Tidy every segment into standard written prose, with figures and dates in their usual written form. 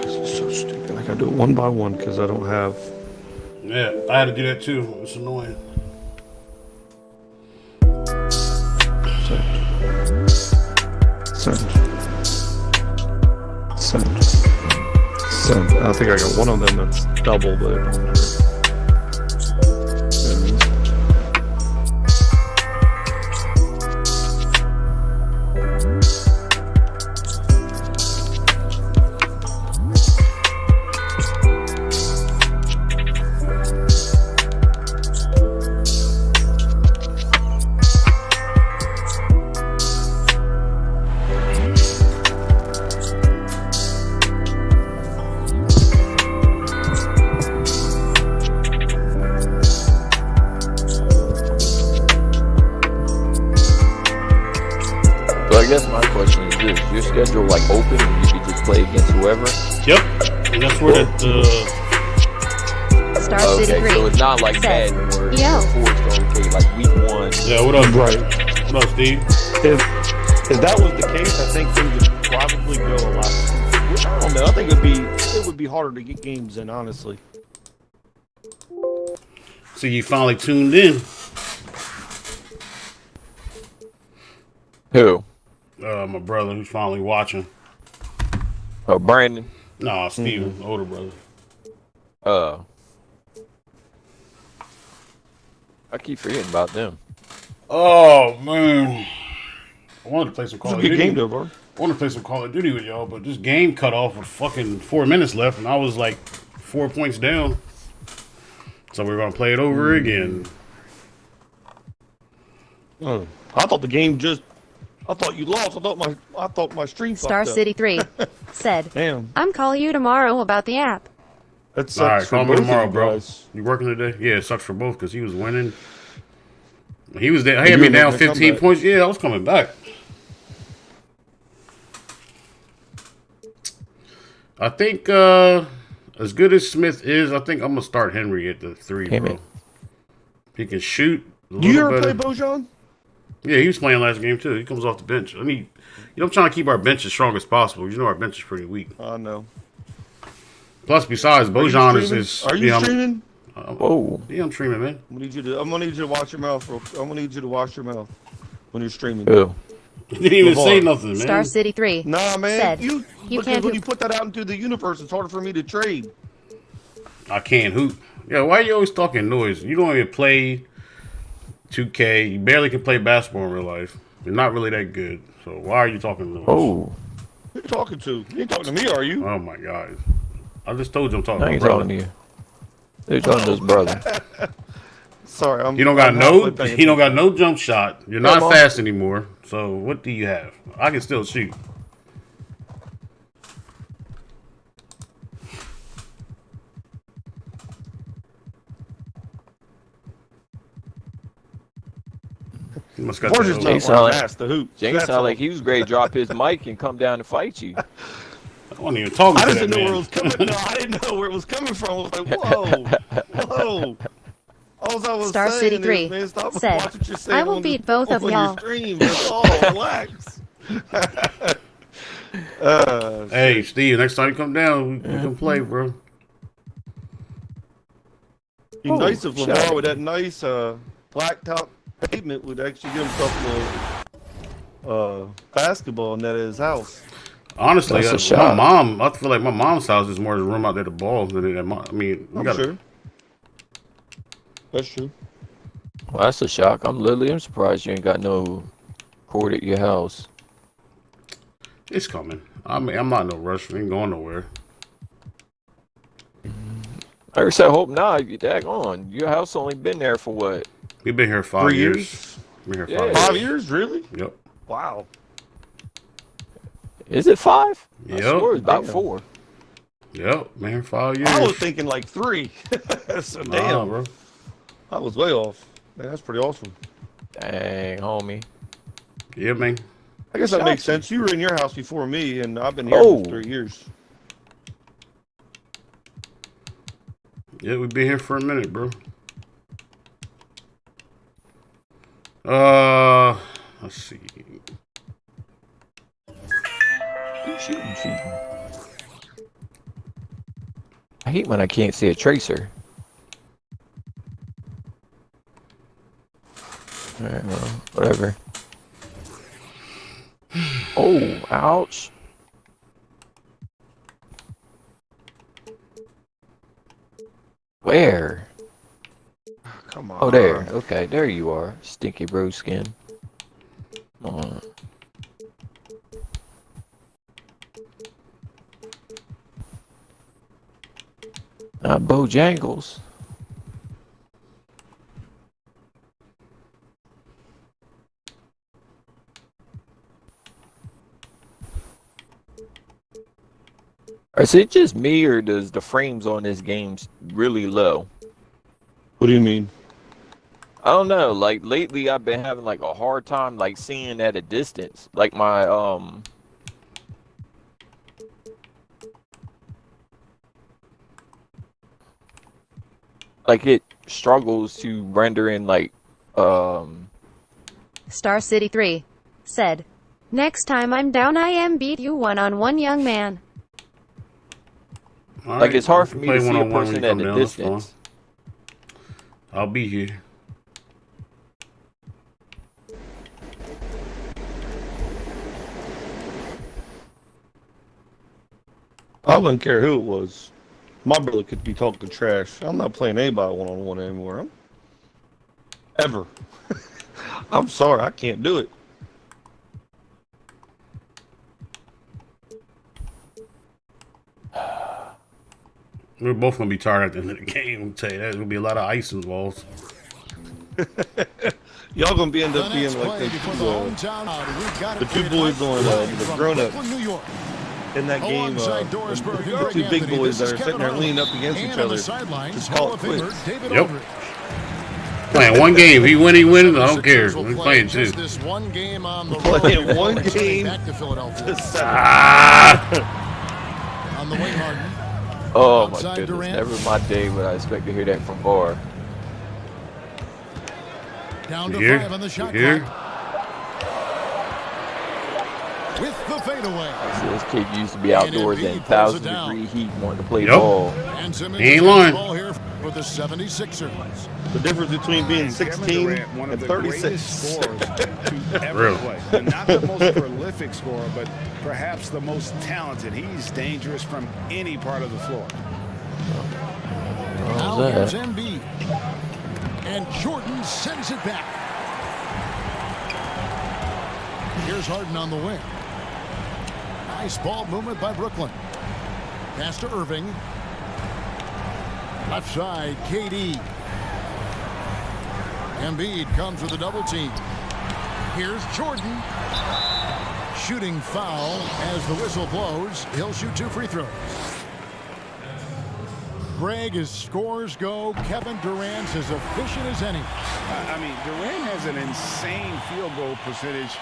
This is so stupid. I gotta do it one by one because I don't have. Yeah, I had to do that too. It's annoying. Send. Send. Send. I think I got one of them that's double, but it don't matter. I guess my question is this: your schedule like open, and you can just play against whoever? Yep, and that's where that. Star City Okay, 3. so it's not like Said, Madden where Yo. you're forced to okay, like week 1. Yeah, what up? Right. What up, Steve? If that was the case, I think things would probably go a lot. I don't know. I think it would be harder to get games in, honestly. So you finally tuned in. Who? My brother who's finally watching. Oh, Brandon. Nah, Steven, older brother. I keep forgetting about them. Oh man, I wanted to play some Call of It's a good Duty. game, though, bro. I wanted to play some Call of Duty with y'all, but this game cut off with fucking 4 minutes left, and I was like 4 points down. So we're gonna play it over again. Oh, I thought the game just. I thought you lost. I thought my stream. Star fucked up. City 3 said, Damn. I'm calling you tomorrow about the app. That sucks All right, for call me both of tomorrow, you bro. guys. You working today? Yeah, it sucks for both because he was winning. He was there. He You had me were down making a 15 comeback. points. Yeah, I was coming back. I think as good as Smith is, I think I'm gonna start Henry at the 3, Damn bro. it. He can shoot. Do you ever better. play Bojan? Yeah, he was playing last game too. He comes off the bench. I mean, I'm trying to keep our bench as strong as possible. You know our bench is pretty weak. I know. Plus, besides, Bojan is. Are you yeah, streaming? Whoa. Yeah, I'm streaming, man. I'm gonna need you to watch your mouth. I'm gonna need you to wash your mouth when you're streaming. Who? He didn't even Lavar. say nothing, man. Star City 3 Nah, man. said, You you because can't when do- you put that out into the universe, it's harder for me to trade. I can't hoop. Yeah, why are you always talking noise? You don't even play 2K. You barely can play basketball in real life. You're not really that good. So why are you talking noise? Oh. Who you talking to? You ain't talking to me, are you? Oh my god. I just told you I'm talking I to ain't my brother. talking to you. They're talking to his brother. Sorry, I'm. You don't got I'm no halfway paying you don't got no jump shot. You're not Come on. fast anymore. So what do you have? I can still shoot. You must got Or that just old- James not sound to like- pass the hoop. James That's sounded all. like he was ready to drop his mic and come down and fight you. I wasn't even talking I to just that didn't know man. where it was coming. No, I didn't know where it was coming from. I was like, whoa. All I was Star saying City is, 3 man, stop said, watch what you're saying I will on beat the- both of on your y'all. stream. That's all. Relax. Hey, Steve, next time you come down, we can play, bro. Be nice Oh, if shut Lamar up. with that nice blacktop pavement would actually give him a couple of basketball net at his house. Honestly, That's a my shot. mom, I feel like my mom's house is more room out there to ball than it at my. I mean, we I'm got sure. That's true. Well, that's a shock. I'm surprised you ain't got no cord at your house. it's coming. I mean, I'm not in no rush. We ain't going nowhere. I guess I hope not. You daggone. Your house only been there for what? We've been here 5 3 years. years? Been here Yeah. 5 5 years. years, really? Yep. Wow. Is it 5? I Yep. swore it's about Damn. 4. Yep. Been here 5 years. I was thinking like 3. So Nah, damn, bro. I was way off. Man, that's pretty awesome. Dang, homie. Yeah, man. I guess that Shot makes you. sense. You were in your house before me, and I've been here Oh. for 3 years. Yeah, we've been here for a minute, bro. Let's see. Shooting. I hate when I can't see a tracer. Alright, well, whatever. Oh, ouch. Where? Come on. Oh, there. Okay, there you are. Stinky bro skin. Come on. Not Bojangles. Is it just me, or does the frames on this game really low? What do you mean? I don't know. Like lately, I've been having like a hard time like seeing at a distance. Like my like it struggles to render in like Star City 3 said, "Next time I'm down, I am beat you one-on-one, young man." All like right, it's hard we for can me play to see a one-on-one when you person at come a down, that's fine. distance. I'll be here. I wouldn't care who it was. My brother could be talking trash. I'm not playing anybody one-on-one anymore. Ever. I'm sorry, I can't do it. We're both gonna be tired at the end of the game. I'll tell you that. There's gonna be a lot of ice involved. Y'all gonna end up being like the two boys on the grown-up in that game. Two big boys that are sitting there leaning up against each other. Just call it quits. Yep. Playing one game. He win, I don't care. We're playing two. Playing one game. On the wing, Harden. Oh my Outside goodness! Durant. Never my day would I expect to hear that from Barr. Down to Here, 5 on the shot here. clock. With the fadeaway. So this kid used to be outdoors in 1,000-degree heat, wanting to play Yep. ball. And Simmons He ain't has the lying. ball here for the 76ers. The difference between being 16 one of and the 36. greatest scorers to ever Really? play. And not the most prolific scorer, but perhaps the most talented. He's dangerous from any part of the floor. Now What was here's that? Embiid. And Jordan sends it back. Here's Harden on the wing. Nice ball movement by Brooklyn. Pass to Irving. Left side, KD. Embiid comes with a double team. Here's Jordan. Shooting foul as the whistle blows. He'll shoot 2 free throws. Greg, as scores go, Kevin Durant's as efficient as any. I mean, Durant has an insane field goal percentage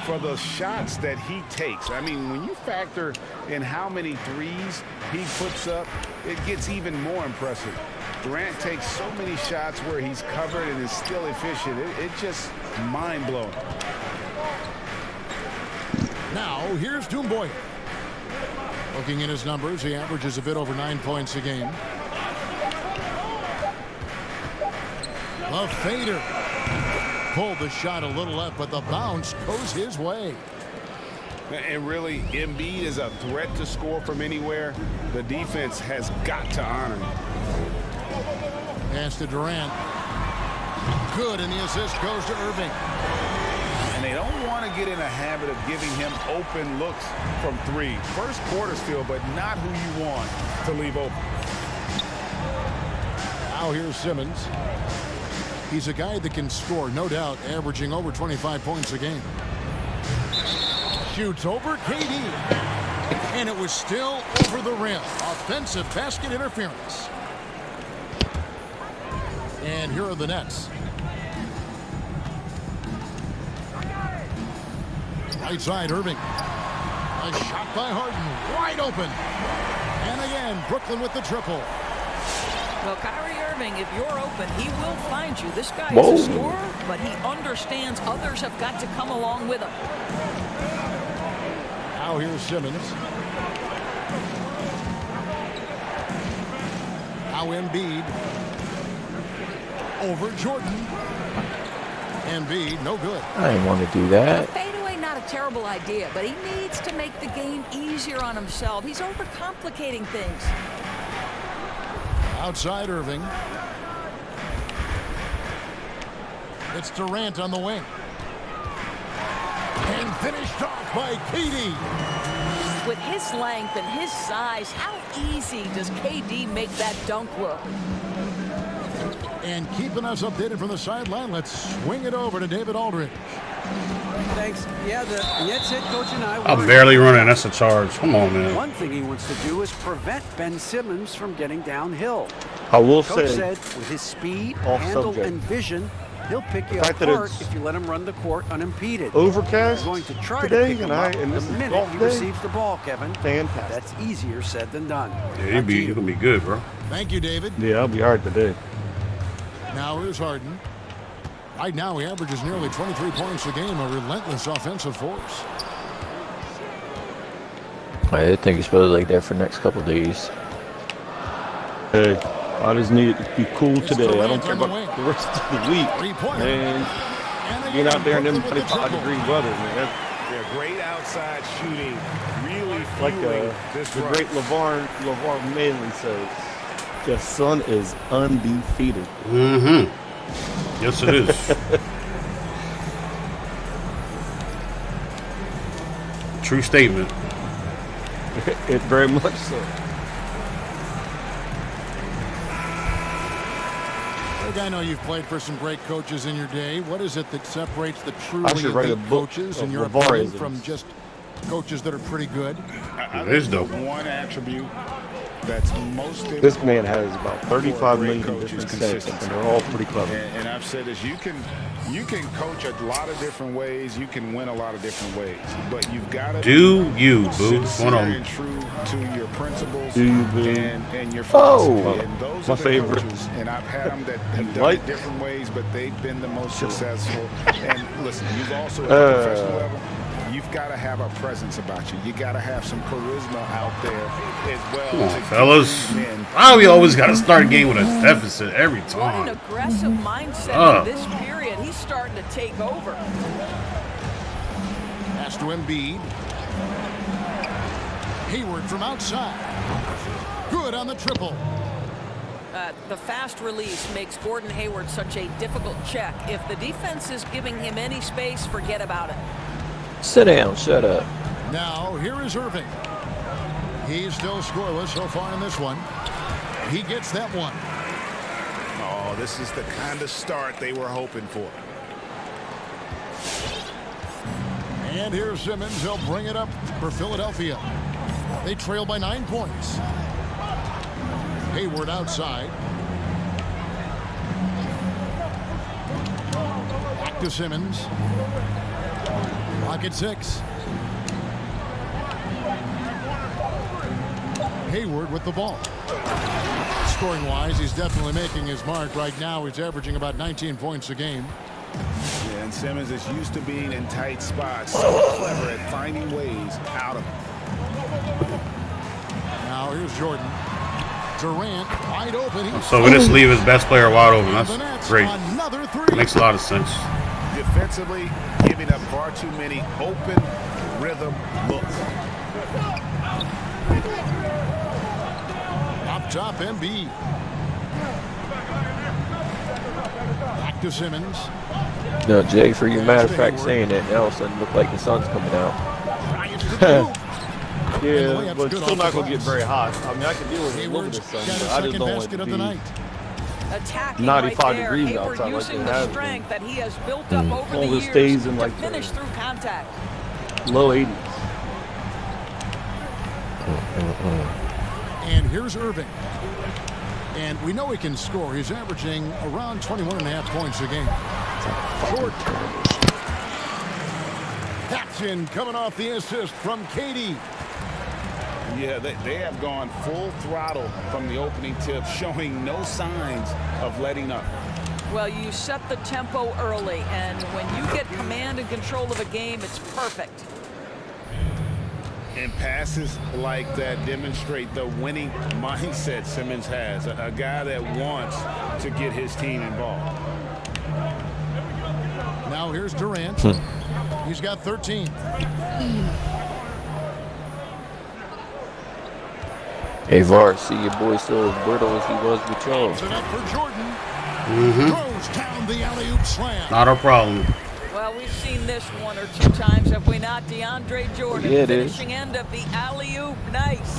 for the shots that he takes. I mean, when you factor in how many threes he puts up, it gets even more impressive. Durant takes so many shots where he's covered and is still efficient. It's just mind-blowing. Now, here's Doomboy. Looking at his numbers, he averages a bit over 9 points a game. The fader. Pulled the shot a little left, but the bounce goes his way. And really, Embiid is a threat to score from anywhere. The defense has got to honor him. Pass to Durant. Good, and the assist goes to Irving. And they don't want to get in a habit of giving him open looks from 3. First quarter still, but not who you want to leave open. Now here's Simmons. He's a guy that can score, no doubt, averaging over 25 points a game. Shoots over KD. And it was still over the rim. Offensive basket interference. And here are the Nets. Right side, Irving. A shot by Harden, wide open. And again, Brooklyn with the triple. Well, Kyrie Irving, if you're open, he will find you. This guy Whoa. is a scorer, but he understands others have got to come along with him. Now here's Simmons. Now Embiid over Jordan. Embiid, no good. I didn't want to do that. Fadeaway, not a terrible idea, but he needs to make the game easier on himself. He's overcomplicating things. Outside Irving. It's Durant on the wing. And finished off by KD. With his length and his size, how easy does KD make that dunk look? And keeping us updated from the sideline, let's swing it over to David Aldridge. Thanks. Yeah, the Nets head coach and I. I'm barely running. That's a charge. Come on, man. One thing he wants to do is prevent Ben Simmons from getting downhill. I will Coach say, said with his speed, off handle, subject. and vision, he'll pick you The fact that apart it's if you let him run the court unimpeded. overcast He's going to try today, to pick him and up and the this is minute golf he day. receives the ball, Kevin. Fantastic. That's easier said than done. Yeah, you're gonna be good, bro. Thank you, David. Yeah, I'll be hard today. Now here's Harden. Right now, he averages nearly 23 points a game, a relentless offensive force. I think he's supposed to like that for the next couple of days. Hey, I just need it to be cool It's today. I Durant don't care on the about wing. the rest of the week. Three-pointer. Man, And being out there in them Brooklyn with the 25-degree triple. weather, man. They're great outside shooting, really Like fueling this the run. great LeVar Manley says, the sun is undefeated. Mm-hmm. Yes, it is. True statement. It very much so. Look, I know you've played for some great coaches in your day. What is it that separates the I truly should write a elite book coaches, of in your opinion, LeVarisms. from just coaches that are pretty good? I It is think dope. one attribute that's most This man has about for a 35 great million coach different is sets, consistency. and they're all pretty clever. And I've said this, you can coach a lot of different ways, you can win a lot of different ways, but you've got to Do you, boo? sincere One on. and true to your principles Do you, boo? and your Oh, philosophy. And those my are the favorite. coaches, and I've had them that have done Like- it different ways, but they've been the most successful. And listen, you've also at the professional level, you've got to have a presence about you. You got to have some charisma out there as well. Come on, to get fellas. these men. Why we always got to start a game with a deficit every What an time? aggressive mindset Ah. in this period. He's starting to take over. Pass to Embiid. Hayward from outside. Good on the triple. The fast release makes Gordon Hayward such a difficult check. If the defense is giving him any space, forget about it. Sit down, shut up. Now, here is Irving. He's still scoreless so far in this one. He gets that one. Oh, this is the kind of start they were hoping for. And here's Simmons. He'll bring it up for Philadelphia. They trail by 9 points. Hayward outside. Back to Simmons. Lock at 6. Hayward with the ball. Scoring-wise, he's definitely making his mark. Right now, he's averaging about 19 points a game. Yeah, and Simmons is used to being in tight spots, so clever at finding ways out of it. Now here's Jordan. Durant wide open. So we just leave his best player wide open. The That's Nets, great. another three. Makes a lot of sense. Defensively, giving up far too many open rhythm looks. Up top, Embiid. Back to Simmons. No, Jay, for you matter of fact saying that, now all of a sudden look like the sun's coming out. Bryant to the move. Yeah, but good it's still off not the going to get glass. very hot. I mean, I can deal with a little Hayward's bit of sun, got his but I just second don't want basket it of to the be night. Attacking 95 right there. degrees Hayward outside like using it the has been. strength that he has built up over All the this years stays in to like finish the- through contact. low 80s. And here's Irving. And we know he can score. He's averaging around 21.5 points a game. Jordan. That's in, coming off the assist from KD. Yeah, they have gone full throttle from the opening tip, showing no signs of letting up. Well, you set the tempo early, and when you get command and control of a game, it's perfect. And passes like that demonstrate the winning mindset Simmons has. A guy that wants to get his team involved. Now here's Durant. He's got 13. Hey, Var, see your boy still as brittle as he was with Charles. It's up for Jordan. Throws down the alley-oop slam. Not a problem. Well, we've seen this one or two times, have we not? DeAndre Jordan, Yeah, it is. finishing end of the alley-oop. Nice.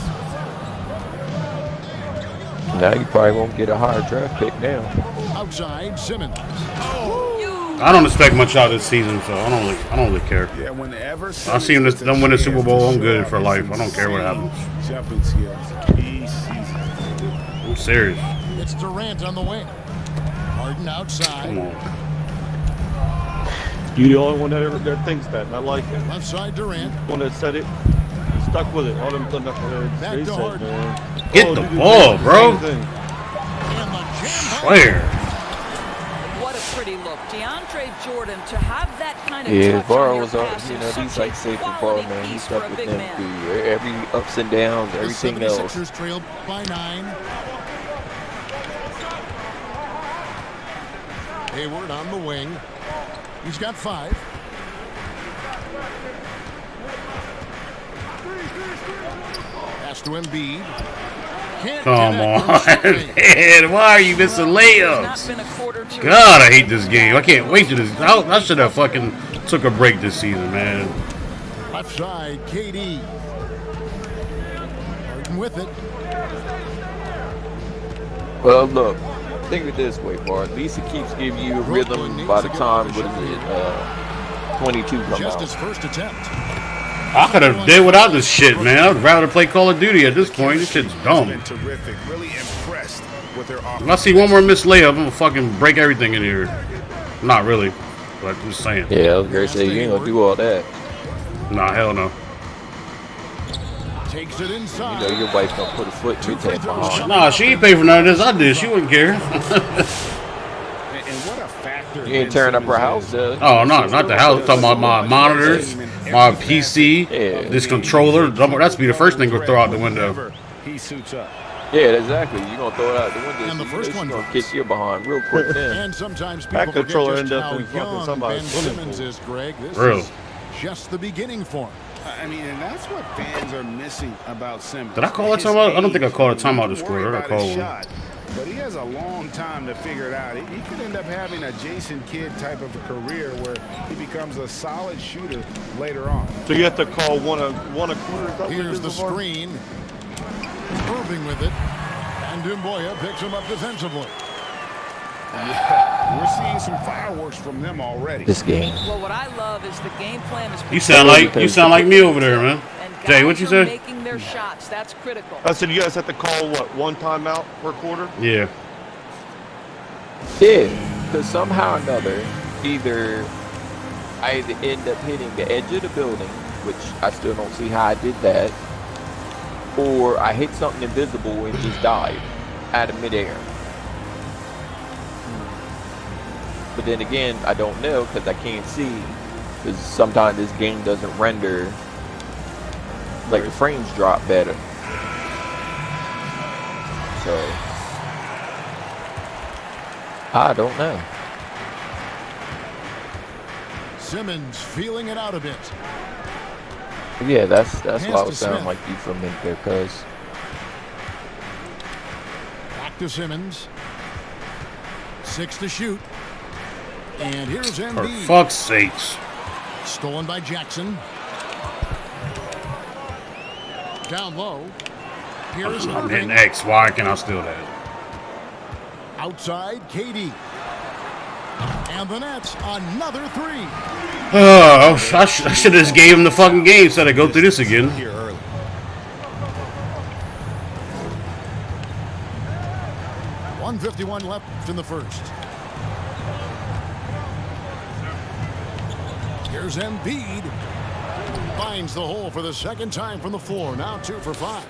Now you probably won't get a higher draft pick now. Outside, Simmons. I don't expect much out of this season, so I don't really care. Yeah, whenever I see him them win the Super Bowl. I'm good for life. I don't care what happens. Jumping skills. I'm serious. It's Durant on the wing. Harden outside. Come on. You the only one that thinks that. And I like it. Left side, Durant. One that said it. He stuck with it. All them knuckleheads. Back They to said, Harden. man. Get the dude, ball, the bro. same thing. And the jam. Where? What a pretty look. DeAndre Jordan, to have that kind of Yeah, touch Var on your was, pass you is know, such he's a like safe and quality ball, man. He piece stuck for a with big him man. through every ups and downs, The everything else. 76ers trailed by 9. Hayward on the wing. He's got 5. Pass to Embiid. Can't Come connect on, from shooting. man. Why are you missing layups? Not been a quarter to God, I hate this game. I can't wait to this. I should have fucking took a break this season, man. Left side, KD. Harden with it. Well, look, think of it this way, Var. At least it keeps giving you a rhythm by the time, 22 come Just out. his first attempt. I could have did without this shit, man. I'd rather play Call of Duty at this point. This shit's dumb. Been terrific. Really impressed with their offense. If I see one more missed layup, I'm gonna fucking break everything in here. Not really, but I'm just saying. Yeah, I was gonna say you ain't gonna do all that. Nah, hell no. Takes it You inside. know your wife gonna put a foot in your tank behind. Nah, she ain't paid for none of this. I did. She wouldn't care. And what a factor. You ain't tearing up her house, though. Oh, no, not the house. I'm talking about my monitors, my PC, this controller. That's be the first thing to throw out the window. He suits up. Yeah, exactly. You gonna throw it out the window. And the so first you know one she's gonna drops. kick your behind real quick then. And sometimes That people forget controller just ended up how in fucking young somebody's Ben swimming Simmons pool. is, Greg. This Real. is just the beginning for him. I mean, and that's what fans are missing about Simmons. Did I call a His timeout? I don't think I age. called a timeout this Worry quarter. I about called his one. shot, but he has a long time to figure it out. He could end up having a Jason Kidd type of a career where he becomes a solid shooter later on. So you have to call one a quarter. Is that what it Here's is the before? screen. Irving with it. And Dumboya picks him up defensively. We're seeing some fireworks from them already. This game. Well, what I love is the game plan is You sound like me over there, man. and Jay, what guys you are say? making their shots. That's critical. I said you guys have to call what, one timeout per quarter? Yeah. Yeah, because somehow or another, either I end up hitting the edge of the building, which I still don't see how I did that, or I hit something invisible and just died out of midair. But then again, I don't know because I can't see. Because sometimes this game doesn't render, like the frames drop better. So I don't know. Simmons feeling it out a bit. Yeah, that's why I Pass was to sounding Smith. like you for a minute there, cuz. Back to Simmons. 6 to shoot. And here's For Embiid. fuck's sakes. Stolen by Jackson. Down low. Here's I'm hitting Irving. X. Why can't I steal that? Outside, KD. And the Nets, another 3. I should have just gave him the fucking game instead of go through this again. Here early. .151 left in the first. Here's Embiid. Finds the hole for the second time from the floor. Now 2 for 5.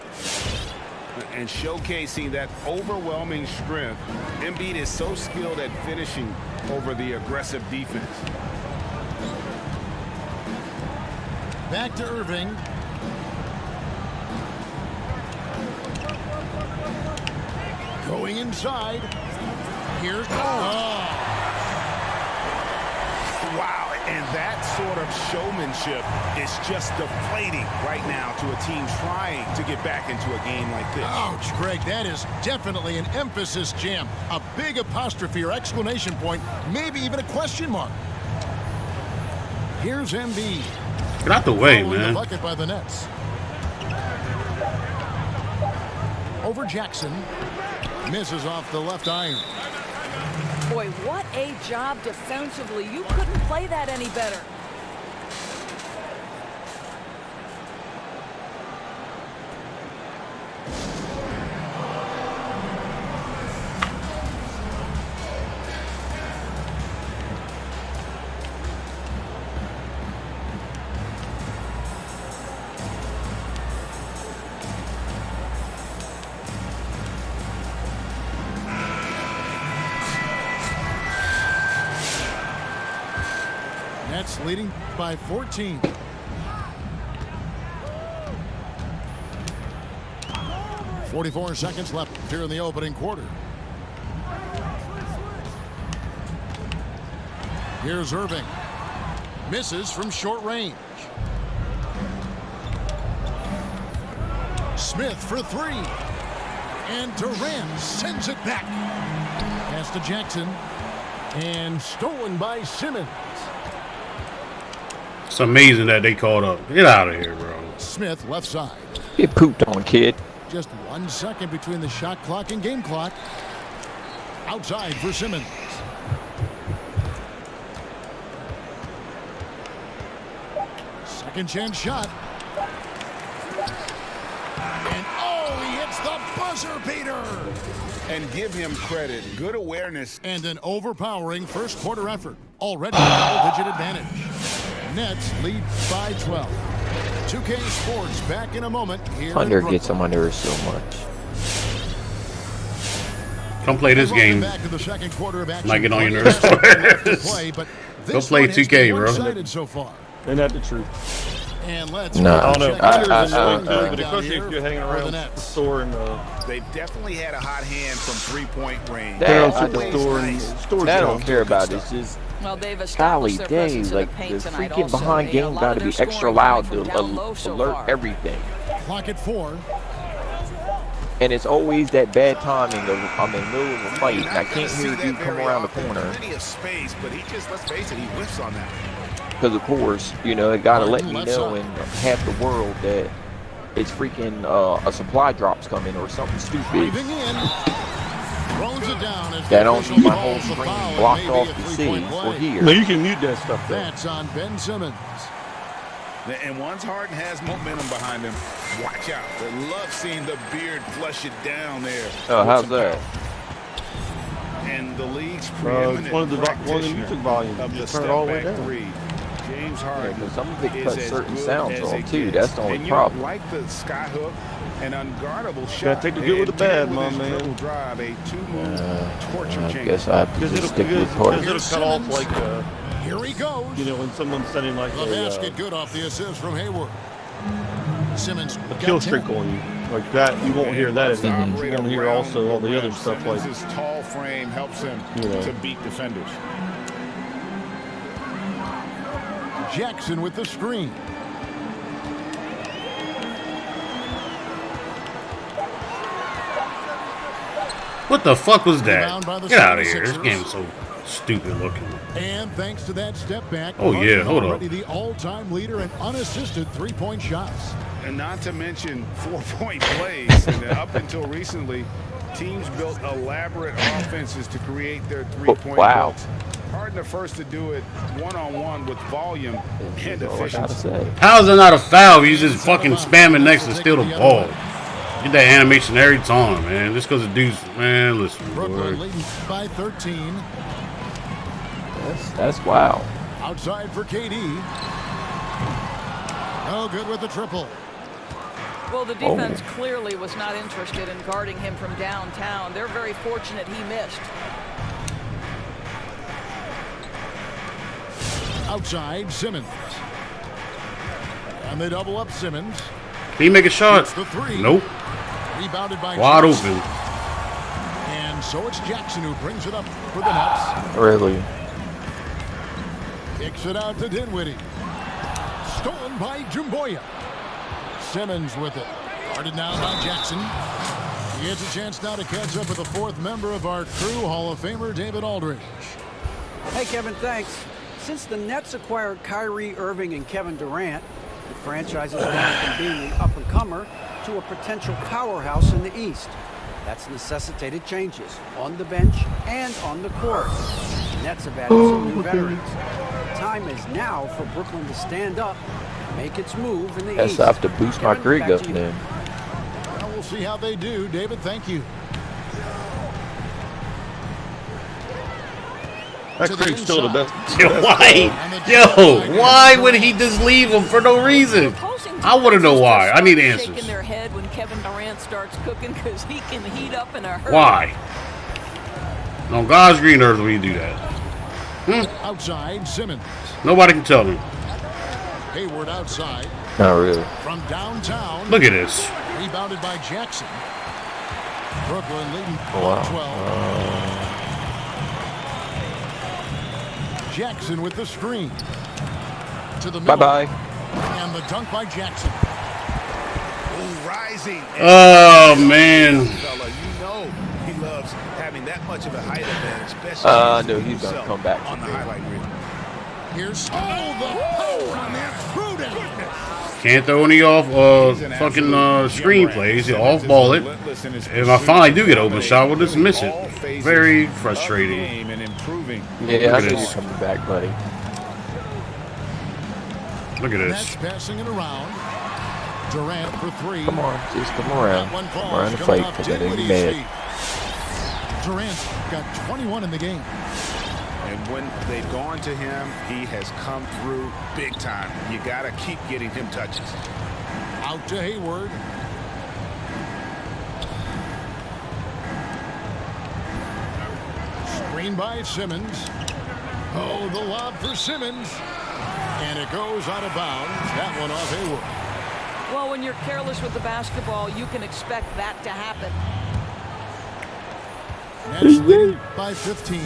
And showcasing that overwhelming strength. Embiid is so skilled at finishing over the aggressive defense. Back to Irving. Looking inside. Here's oh. Wow, and that sort of showmanship is just deflating right now to a team trying to get back into a game like this. Ouch, Greg, that is definitely an emphasis jam. A big apostrophe or exclamation point, maybe even a question mark. Here's Embiid. Get out the way, Following man. the bucket by the Nets. Over Jackson. Misses off the left iron. Boy, what a job defensively. You couldn't play that any better. Nets leading by 14. .44 seconds left here in the opening quarter. Here's Irving. Misses from short range. Smith for three. And Durant sends it back. Pass to Jackson. And stolen by Simmons. It's amazing that they called up. Get out of here, bro. Smith left side. Get pooped on, kid. Just 1 second between the shot clock and game clock. Outside for Simmons. Second chance shot. And oh, he hits the buzzer beater. And give him credit. Good awareness. And an overpowering first quarter effort. Already a double-digit advantage. Nets lead by 12. 2K Sports back in a moment. Here Thunder in gets him under so much. Come play this game. Back to the second quarter of action. Might get on your nerves. Go play 2K, bro. So far. Ain't that the truth? And let's No. I don't know. check Thunder is out annoying, but down especially here if you're hanging for around the the Nets. store and They've definitely had a hot hand from three-point range. That- hanging I out to the don't- store and stores. That I don't care about. It's just Well, they've golly established their dang, presence in like the the paint tonight freaking also. behind A game lot got of to their be extra scoring loud coming to from down low so alert far. everything. Clock at 4. And it's always that bad timing of I'm in the middle of a fight and I can't hear a dude come around the corner. Plenty of space, but he just, let's face it, he whiffs on that. Because of course, you know, it got to let me Left know side. in half the world that it's freaking a supply drop's coming or something stupid. Driving in. Throws it down as That the don't official need my calls whole the screen foul. It blocked may be off a to see three-point or play. hear. No, you can mute that stuff though. That's on Ben Simmons. And once Harden has momentum behind him, watch out. They love seeing the beard flush it down there. Oh, how's that? And the league's It's preeminent one of the practitioner music volumes. of You the just turn it all the way step-back down. three. James Yeah, Harden because some of it is cuts as certain good sounds as off it too. gets. That's the only And you problem. like the skyhook, an unguardable shot. Gotta take the good with the bad, my man. Dribble drive, a two-move torture I chain. guess I have to Because just it'll, stick with part. it'll cut off like Here he goes. you know, when someone's setting like The basket good off the assist from Hayward. Simmons a got kill 10. streak on you. Like that, you won't hear that anymore. You're gonna hear also all the other stuff like, Simmons' tall frame helps him You know. to beat defenders. Jackson with the screen. What the fuck was Rebound by that? the Get out of here. This 76ers. game's so stupid looking. And thanks to that step back, Oh, yeah, hold up. already the all-time leader in unassisted three-point shots. And not to mention 4-point plays. And up until recently, teams built elaborate offenses to create their three-point wow. hooks. Harden the first to do it one-on-one with volume and That's all I gotta efficiency. say. How is that not a foul? You just fucking spamming next and steal the ball. Get that animation every time, man. Just because the dude's, man, listen, Brooklyn boy. leading by 13. That's wow. Outside for KD. Oh, good with the triple. Well, the defense clearly was not interested in guarding him from downtown. They're very fortunate he missed. Outside, Simmons. And they double up Simmons. Can you make a shot? Hits the three. Nope. Rebounded by Wide Jackson. open. And And so it's Jackson who brings it up for the Nets. Really? Kicks it out to Dinwiddie. Stolen by Jumboya. Simmons with it. Guarded now by Jackson. He gets a chance now to catch up with the fourth member of our crew, Hall of Famer David Aldridge. Hey, Kevin, thanks. Since the Nets acquired Kyrie Irving and Kevin Durant, the franchise has gone from being an up-and-comer to a potential powerhouse in the East. That's necessitated changes on the bench and on the court. The Nets have added some new veterans. The time is now for Brooklyn to stand up and make its move in the East. Guess I have to boost my Grig up then. Well, we'll see how they do. David, thank you. That Grig's still the best. Why would he just leave him for no reason? I want to know why. I need answers. Shaking their head when Kevin Durant starts cooking because he can heat up in a hurry. Why? On God's green earth will you do that? Outside, Simmons. Nobody can tell me. Hayward outside. Not really. From downtown. Look at this. Rebounded by Jackson. Brooklyn leading Wow. 12. Jackson with the screen. To the middle. Bye-bye. And the dunk by Jackson. Oh, rising. Oh, man. Fella, you know he loves having that much of a height advantage, especially No, he's going to come back on the highlight reel. Here's the power on that Pruden. Can't throw any off fucking screenplays. You off-ball it. If I finally do get open shot, we'll just miss it. Very frustrating. Yeah, I think you're coming back, buddy. Look at Nets this. passing it around. Durant for three. Come on, just come around. That one Come falls around the coming fight, off because I know you're Dinwiddie's mad. feet. Durant got 21 in the game. And when they've gone to him, he has come through big time. You got to keep getting him touches. Out to Hayward. Screen by Simmons. Oh, the lob for Simmons. And it goes out of bounds. That one off Hayward. Well, when you're careless with the basketball, you can expect that to happen. Nets leading by 15.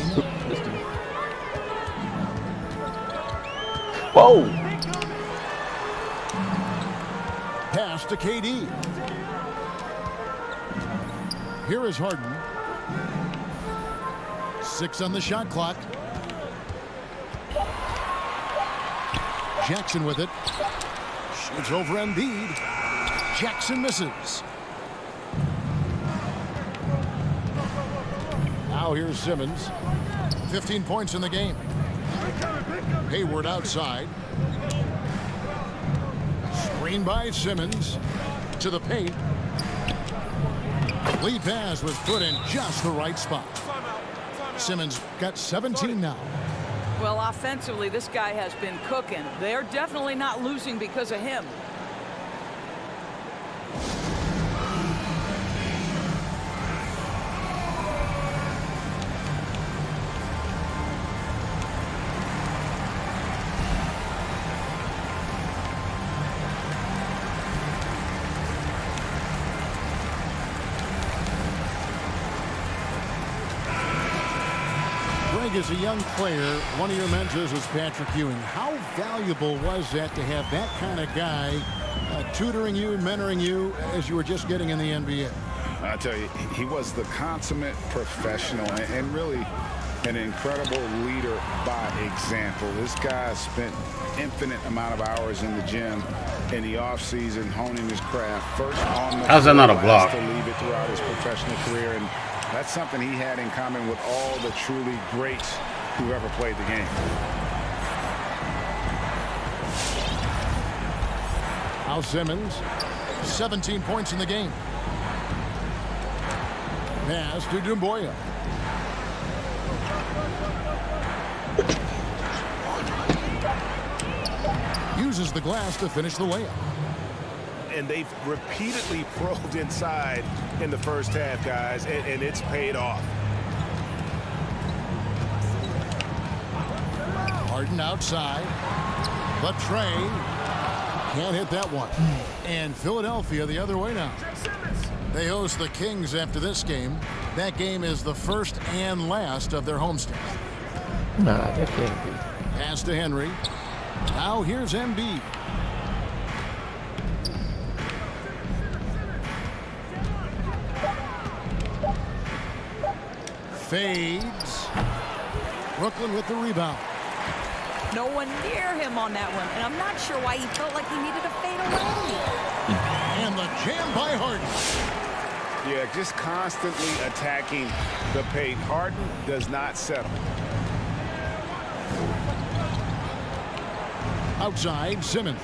Whoa. Pass to KD. Here is Harden. 6 on the shot clock. Jackson with it. Shoots over Embiid. Jackson misses. Now here's Simmons. 15 points in the game. Hayward outside. Screen by Simmons. To the paint. Lead pass was put in just the right spot. Simmons got 17 now. Well, offensively, this guy has been cooking. They're definitely not losing because of him. As a young player, one of your mentors was Patrick Ewing. How valuable was that to have that kind of guy tutoring you, mentoring you as you were just getting in the NBA? I tell you, he was the consummate professional and really an incredible leader by example. This guy spent infinite amount of hours in the gym in the offseason honing his craft. First on the How's that not a block? to leave it throughout his professional career, and that's something he had in common with all the truly greats who ever played the game. Al Simmons, 17 points in the game. Pass to Dumboya. Uses the glass to finish the layup. And they've repeatedly probed inside in the first half, guys, and it's paid off. Harden outside. But Trey can't hit that one. And Philadelphia the other way now. They host the Kings after this game. That game is the first and last of their homestand. Nah, that can't be. Pass to Henry. Now here's Embiid. Fades. Brooklyn with the rebound. No one near him on that one, and I'm not sure why he felt like he needed to fade away. And the jam by Harden. Yeah, just constantly attacking the paint. Harden does not settle. Outside, Simmons.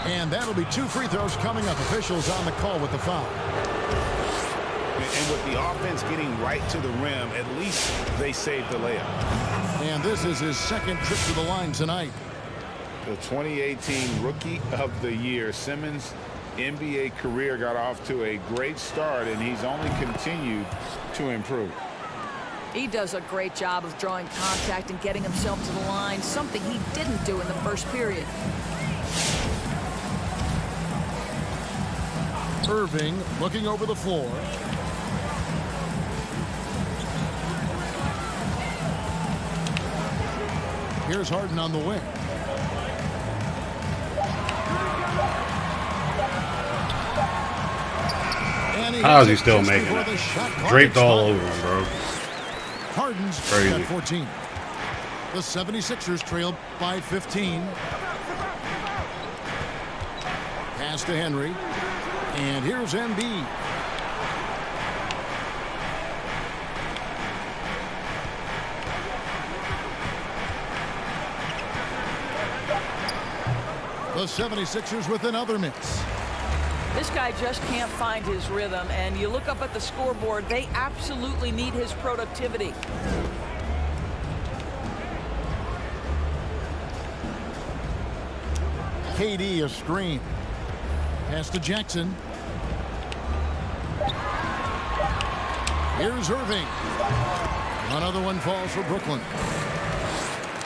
And that'll be 2 free throws coming up. Officials on the call with the foul. And with the offense getting right to the rim, at least they saved the layup. And this is his second trip to the line tonight. The 2018 Rookie of the Year, Simmons' NBA career got off to a great start, and he's only continued to improve. He does a great job of drawing contact and getting himself to the line, something he didn't do in the first period. Irving looking over the floor. Here's Harden on the wing. How is he still making it? Draped all over him, bro. Harden's Crazy. got 14. The 76ers trail by 15. Pass to Henry. And here's Embiid. The 76ers with another miss. This guy just can't find his rhythm, and you look up at the scoreboard, they absolutely need his productivity. KD a screen. Pass to Jackson. Here's Irving. Another one falls for Brooklyn.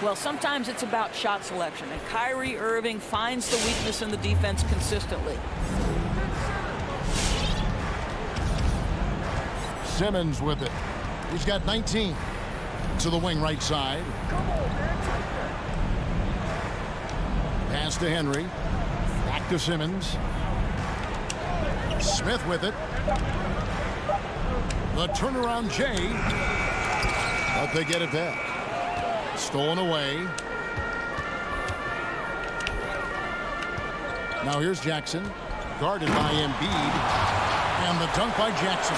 Well, sometimes it's about shot selection, and Kyrie Irving finds the weakness in the defense consistently. Simmons with it. He's got 19. To the wing right side. Pass to Henry. Back to Simmons. Smith with it. The turnaround Jay. But they get it back. Stolen away. Now here's Jackson. Guarded by Embiid. And the dunk by Jackson.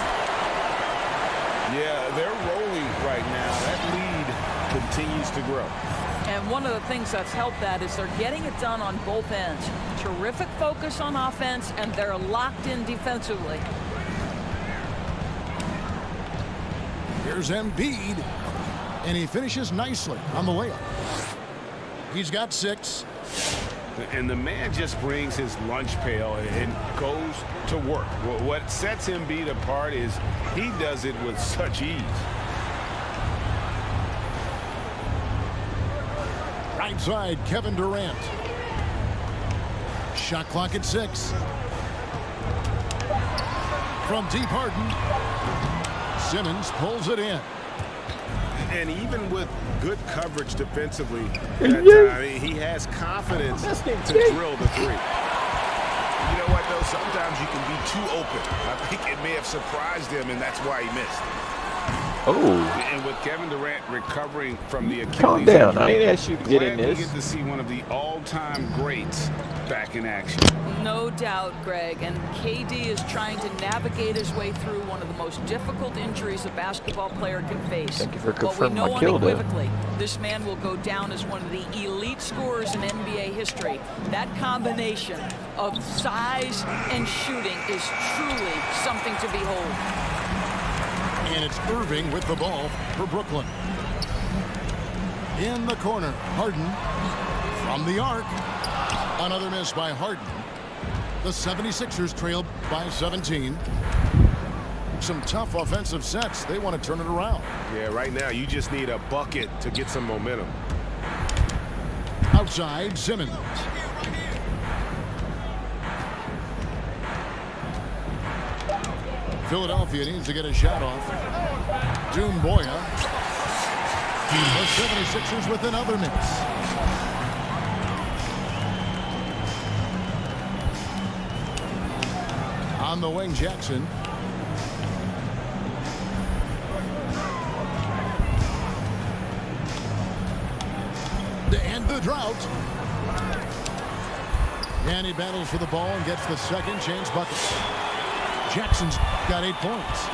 Yeah, they're rolling right now. That lead continues to grow. And one of the things that's helped that is they're getting it done on both ends. Terrific focus on offense, and they're locked in defensively. Here's Embiid. And he finishes nicely on the layup. He's got 6. And the man just brings his lunch pail and goes to work. What sets Embiid apart is he does it with such ease. Right side, Kevin Durant. Shot clock at 6. From deep, Harden. Simmons pulls it in. And even with good coverage defensively, that time, he has confidence to drill the three. You know what, though? Sometimes you can be too open. I think it may have surprised him, and that's why he missed. Oh. And with Kevin Durant recovering from the Achilles Calm down. injury, I ain't asked you to get in glad we this. get to see one of the all-time greats back in action. No doubt, Greg. And KD is trying to navigate his way through one of the most difficult injuries a basketball player can face. Thank you for But we confirming know my kill there. unequivocally, this man will go down as one of the elite scorers in NBA history. That combination of size and shooting is truly something to behold. And it's Irving with the ball for Brooklyn. In the corner, Harden from the arc. Another miss by Harden. The 76ers trail by 17. Some tough offensive sets. They want to turn it around. Yeah, right now you just need a bucket to get some momentum. Outside, Simmons. Philadelphia needs to get a shot off. Dumboya. The 76ers with another miss. On the wing, Jackson. To end the drought. And he battles for the ball and gets the second chance bucket. Jackson's got 8 points.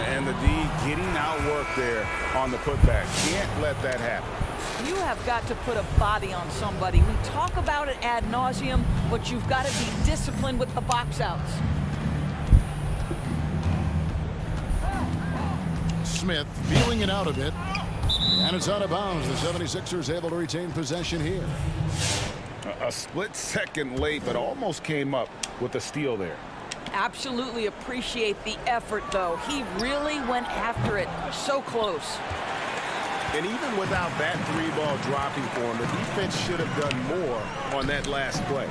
And the D getting outworked there on the putback. Can't let that happen. You have got to put a body on somebody. We talk about it ad nauseum, but you've got to be disciplined with the box outs. Smith feeling it out a bit. And it's out of bounds. The 76ers able to retain possession here. A split second late, but almost came up with a steal there. Absolutely appreciate the effort, though. He really went after it. So close. And even without that 3-ball dropping for him, the defense should have done more on that last play.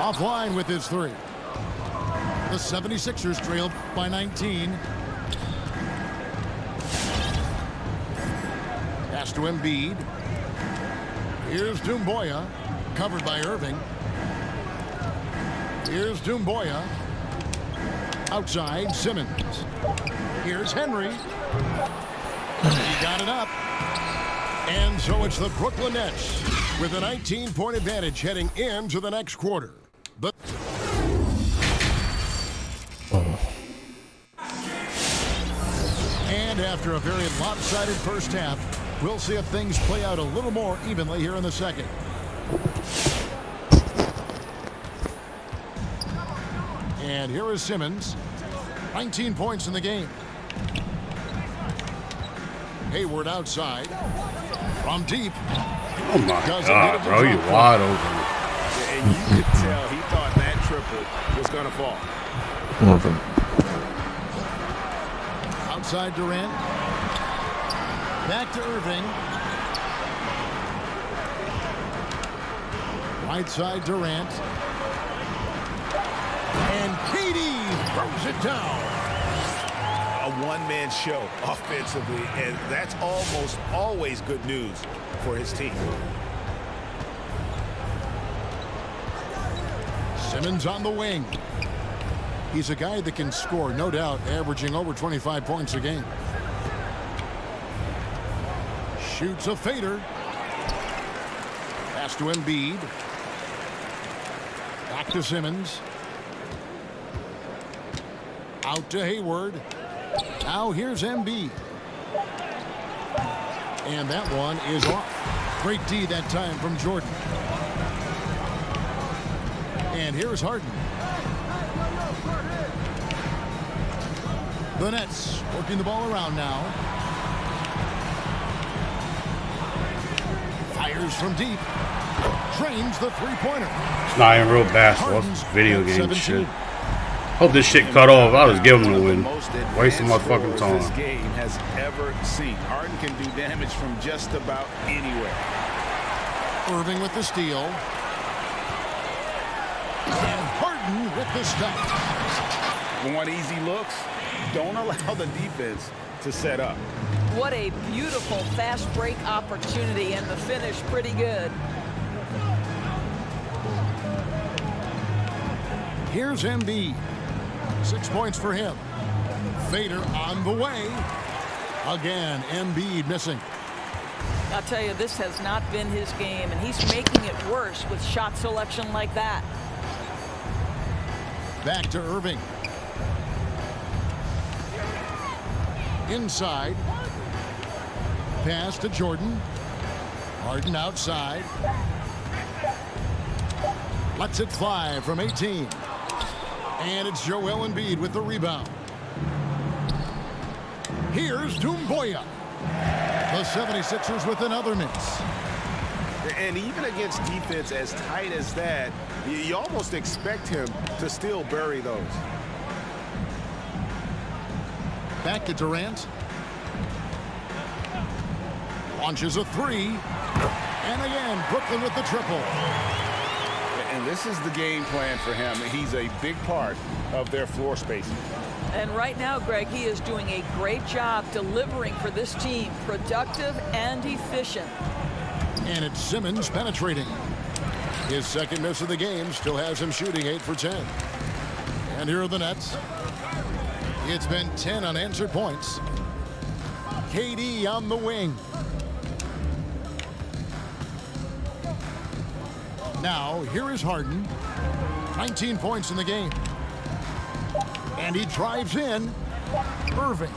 Offline with his 3. The 76ers trailed by 19. Pass to Embiid. Here's Dumboya, covered by Irving. Here's Dumboya. Outside, Simmons. Here's Henry. He got it up. And so it's the Brooklyn Nets with a 19-point advantage heading into the next quarter. And after a very lopsided first half, we'll see if things play out a little more evenly here in the second. And here is Simmons. 19 points in the game. Hayward outside. From deep. Oh my God, bro, you're wide open. And you could tell he thought that triple was going to fall. Outside Durant. Back to Irving. Right side Durant. And Katie throws it down. A one-man show offensively, and that's almost always good news for his team. Simmons on the wing. He's a guy that can score, no doubt, averaging over 25 points a game. Shoots a fader. Pass to Embiid. Back to Simmons. Out to Hayward. Now here's Embiid. And that one is off. Great D that time from Jordan. And here's Harden. The Nets working the ball around now. Fires from deep. Drains the three-pointer. It's not even real basketball. It's video game shit. Hope this shit cut off. I'll just give him the win. Wasting my fucking time. This game has ever seen. Harden can do damage from just about anywhere. Irving with the steal. And Harden with the stop. Want easy looks? Don't allow the defense to set up. What a beautiful fast break opportunity, and the finish pretty good. Here's Embiid. 6 points for him. Fader on the way. Again, Embiid missing. I'll tell you, this has not been his game, and he's making it worse with shot selection like that. Back to Irving. Inside. Pass to Jordan. Harden outside. Lets it fly from 18. And it's Joel Embiid with the rebound. Here's Dumboya. The 76ers with another miss. And even against defense as tight as that, you almost expect him to still bury those. Back to Durant. Launches a three. And again, Brooklyn with the triple. And this is the game plan for him. He's a big part of their floor spacing. And right now, Greg, he is doing a great job delivering for this team, productive and efficient. And it's Simmons penetrating. His second miss of the game still has him shooting 8 for 10. And here are the Nets. It's been 10 unanswered points. KD on the wing. Now, here is Harden. 19 points in the game. And he drives in. Irving.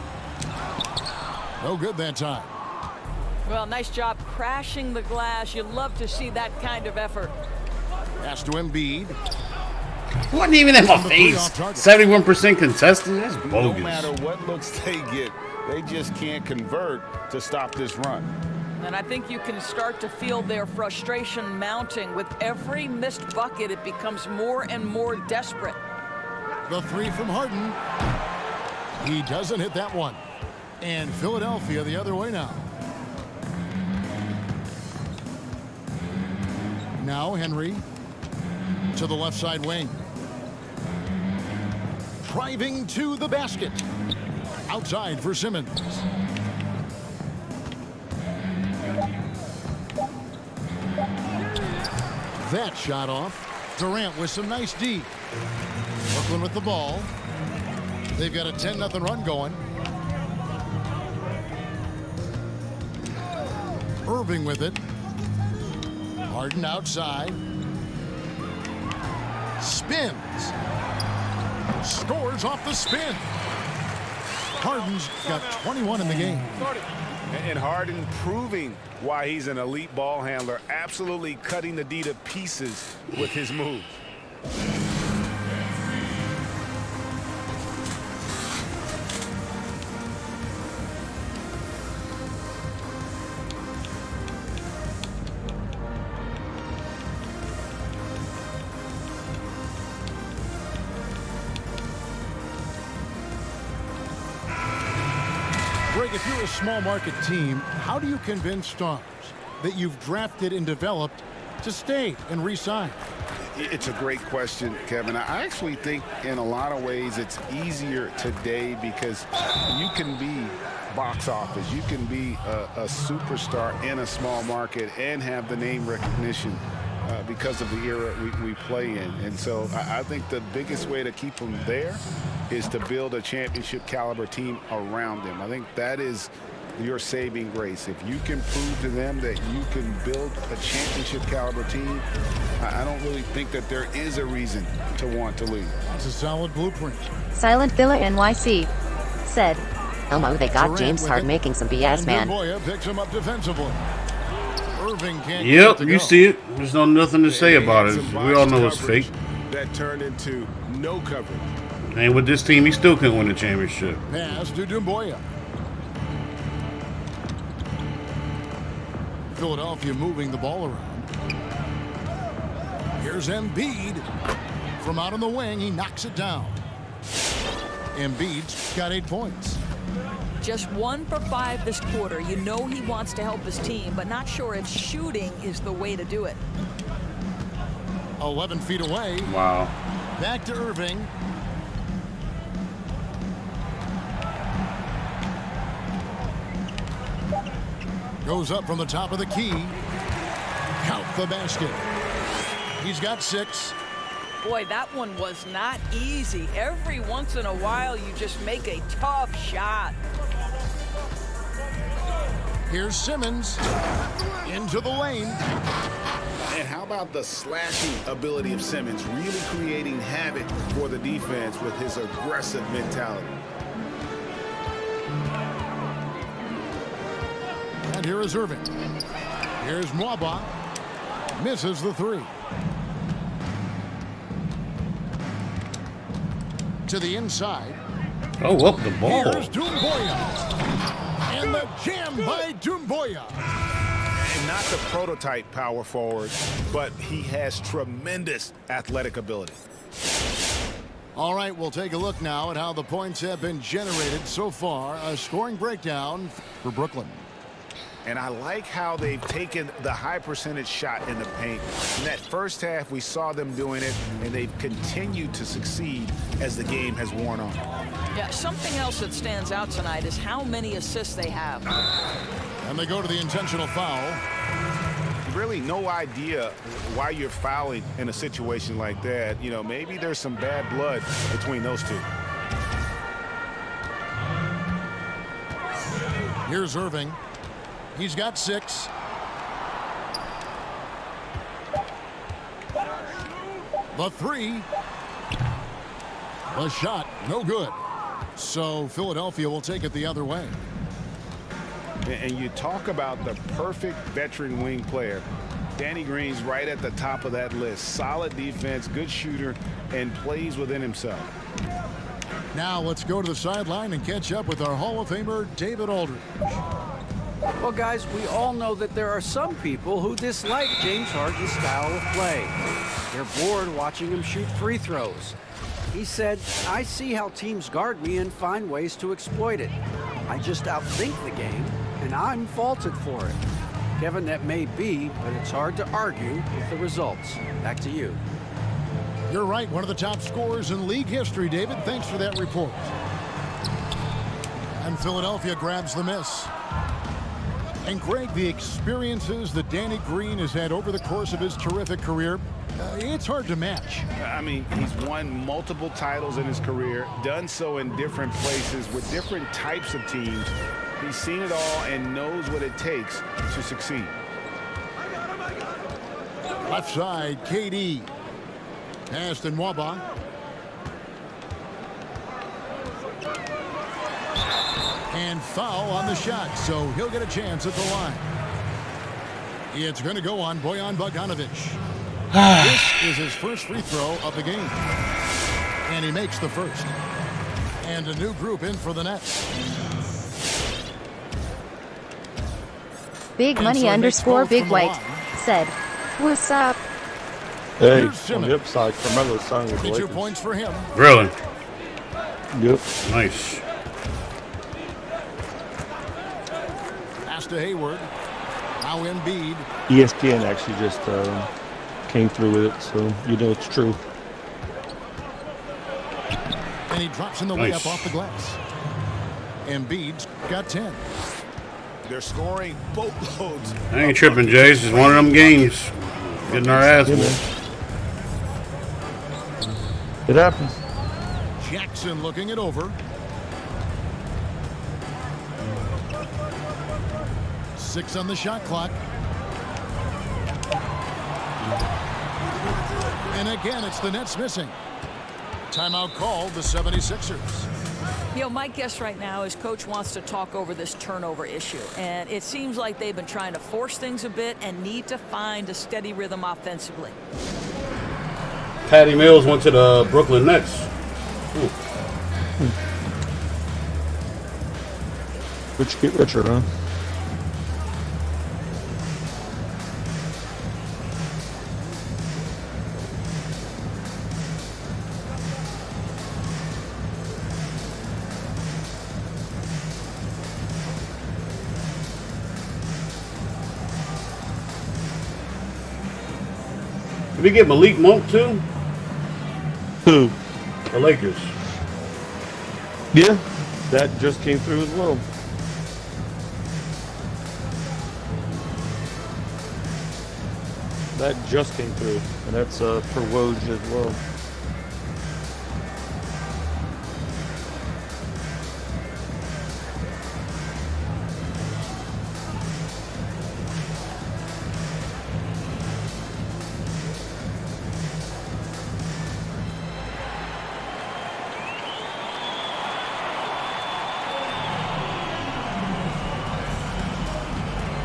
No good that time. Well, nice job crashing the glass. You love to see that kind of effort. Pass to Embiid. Wasn't even in my face. 71% contested. That's No bogus. matter what looks they get, they just can't convert to stop this run. And I think you can start to feel their frustration mounting. With every missed bucket, it becomes more and more desperate. The three from Harden. He doesn't hit that one. And Philadelphia the other way now. Now Henry to the left side wing. Driving to the basket. Outside for Simmons. That shot off. Durant with some nice D. Brooklyn with the ball. They've got a 10-0 run going. Irving with it. Harden outside. Spins. Scores off the spin. Harden's got 21 in the game. And Harden proving why he's an elite ball handler, absolutely cutting the D to pieces with his move. Greg, if you're a small market team, how do you convince stars that you've drafted and developed to stay and re-sign? It's a great question, Kevin. I actually think in a lot of ways it's easier today because you can be box office. You can be a superstar in a small market and have the name recognition because of the era we play in. And so I think the biggest way to keep them there is to build a championship caliber team around them. I think that is your saving grace. If you can prove to them that you can build a championship caliber team, I don't really think that there is a reason to want to leave. That's a solid blueprint. Silent Villa NYC said, Elmo, they got Durant James with Harden it. making some BS, And man. Dumboya picks him up defensively. Irving can't get Yep, it to you go. see it. There's nothing to say about it. We all know it's fake. That turned into no coverage. And with this team, he still couldn't win the championship. Pass to Dumboya. Philadelphia moving the ball around. Here's Embiid. From out on the wing, he knocks it down. Embiid's got 8 points. Just 1 for 5 this quarter. You know he wants to help his team, but not sure if shooting is the way to do it. 11 feet away. Wow. Back to Irving. Goes up from the top of the key. Count the basket. He's got 6. Boy, that one was not easy. Every once in a while, you just make a tough shot. Here's Simmons. Into the lane. And how about the slashing ability of Simmons, really creating havoc for the defense with his aggressive mentality. And here is Irving. Here's Mwaba. Misses the 3. To the inside. Oh, up the ball. Here's Dumboya. And the jam by Dumboya. And not the prototype power forward, but he has tremendous athletic ability. All right, we'll take a look now at how the points have been generated so far. A scoring breakdown for Brooklyn. And I like how they've taken the high percentage shot in the paint. In that first half, we saw them doing it, and they've continued to succeed as the game has worn on. Yeah, something else that stands out tonight is how many assists they have. And they go to the intentional foul. Really no idea why you're fouling in a situation like that. You know, maybe there's some bad blood between those two. Here's Irving. He's got 6. The 3. The shot, no good. So Philadelphia will take it the other way. And you talk about the perfect veteran wing player. Danny Green's right at the top of that list. Solid defense, good shooter, and plays within himself. Now let's go to the sideline and catch up with our Hall of Famer, David Aldridge. Well, guys, we all know that there are some people who dislike James Harden's style of play. They're bored watching him shoot free throws. He said, "I see how teams guard me and find ways to exploit it. I just outthink the game, and I'm faulted for it." Kevin, that may be, but it's hard to argue with the results. Back to you. You're right, one of the top scorers in league history, David. Thanks for that report. And Philadelphia grabs the miss. And Greg, the experiences that Danny Green has had over the course of his terrific career, it's hard to match. I mean, he's won multiple titles in his career, done so in different places with different types of teams. He's seen it all and knows what it takes to succeed. Left side, KD. Passed in Waba. And foul on the shot, so he'll get a chance at the line. It's going to go on Bojan Bogdanovic. This is his first free throw of the game. And he makes the first. And a new group in for the Nets. Big Money _ Big White said, "What's up?" Hey, on the upside, Carmelo's son with the 22 Lakers. points for him. Really? Yep. Nice. Pass to Hayward. Now Embiid. ESPN actually just came through with it, so you know it's true. And he drops in the Nice. layup off the glass. Embiid's got 10. They're scoring boatloads. I ain't tripping, Jace. It's one of them games. Getting our ass whooped. It happens. Jackson looking it over. 6 on the shot clock. And again, it's the Nets missing. Timeout called the 76ers. You know, my guess right now is Coach wants to talk over this turnover issue. And it seems like they've been trying to force things a bit and need to find a steady rhythm offensively. Patty Mills went to the Brooklyn Nets. Ooh. Rich get richer, huh? Did we get Malik Monk too? Who? The Lakers. Yeah, that just came through as well. That just came through, and that's for Woj as well.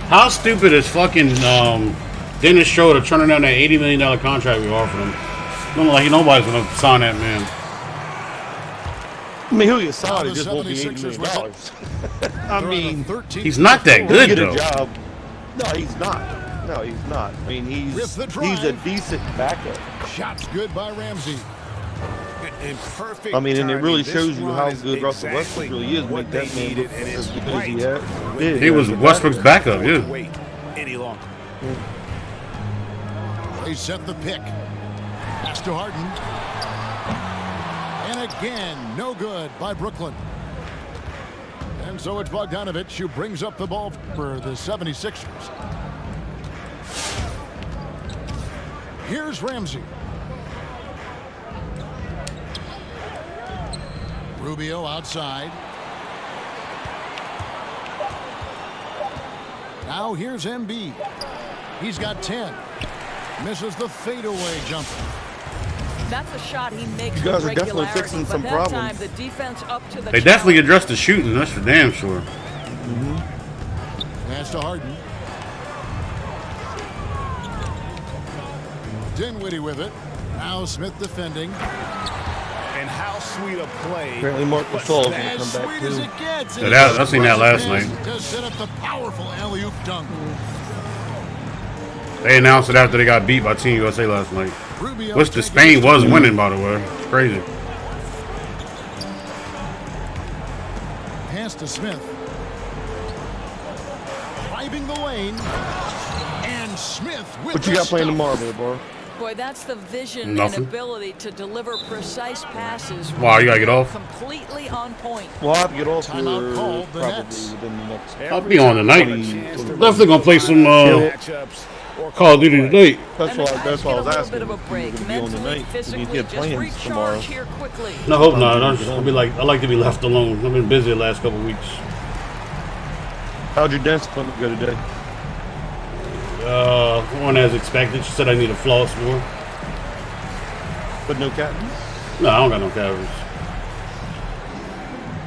How stupid is fucking Dennis Schroeder turning down that $80 million contract we offered him? Don't like nobody's gonna sign that man. I mean, who you saw, Now he the just won't be $80 76ers million. I mean, He's not that good get though. a job. No, he's not. No, he's not. I mean, With the he's a drive. decent backup. Shots good by Ramsey. In perfect I mean, and it timing, really this shows you run how is good Russell exactly Westbrook really is. what Make they that man needed, look and as it's good as right he had. when He was the Westbrook's backup. backup, yeah. wait any longer. They set the pick. Pass to Harden. And again, no good by Brooklyn. And so it's Bogdanovich who brings up the ball for the 76ers. Here's Ramsey. Rubio outside. Now here's Embiid. He's got 10. Misses the fadeaway jumper. That's a shot he makes You guys with are definitely regularity, fixing but some that problems. time the defense up to the They definitely challenge. addressed the shooting. That's for damn sure. Pass to Harden. Dinwiddie with it. Now Smith defending. And how sweet a play. Apparently Marc Gasol is going to As come sweet back as too. it gets. Yeah, I seen that last night. To set up the powerful alley-oop dunk. They announced it after they got beat by Team USA last night. Rubio Which the taking Spain it. was winning, by the way. Crazy. Pass to Smith. Driving the lane. And Smith with What you the got playing stop. tomorrow, there, bro? Boy, that's the vision Nothing. and ability to deliver precise passes. Wow, you gotta get off? Completely on point. Well, I'll have to get off here Timeout called, the probably Nets. within the next. I'll be on tonight. Definitely gonna play some Matchups or Call of Duty tonight. That's And why the that's guys why I get was a little asking. bit of a if you break, were gonna be on mentally, tonight. When physically, you get just plans tomorrow. recharge here quickly. I hope not. I'll be like, I like to be left alone. I've been busy the last couple of weeks. How'd your dance appointment go today? One as expected. She said I need to floss more. But no cavities. No, I don't got no cavities.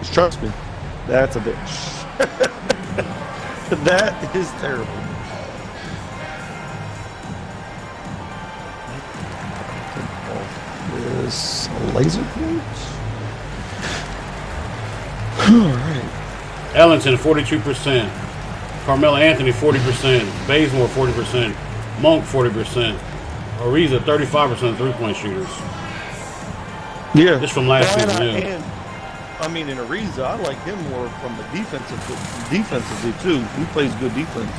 Just trust me, that's a bitch. That is terrible. This laser points. All right. Ellington 42%. Carmelo Anthony 40%. Bazemore 40%. Monk 40%. Ariza 35% three-point shooters. Yeah. Just from last season, yeah. And I mean, in Ariza, I like him more from the defensively too. He plays good defense,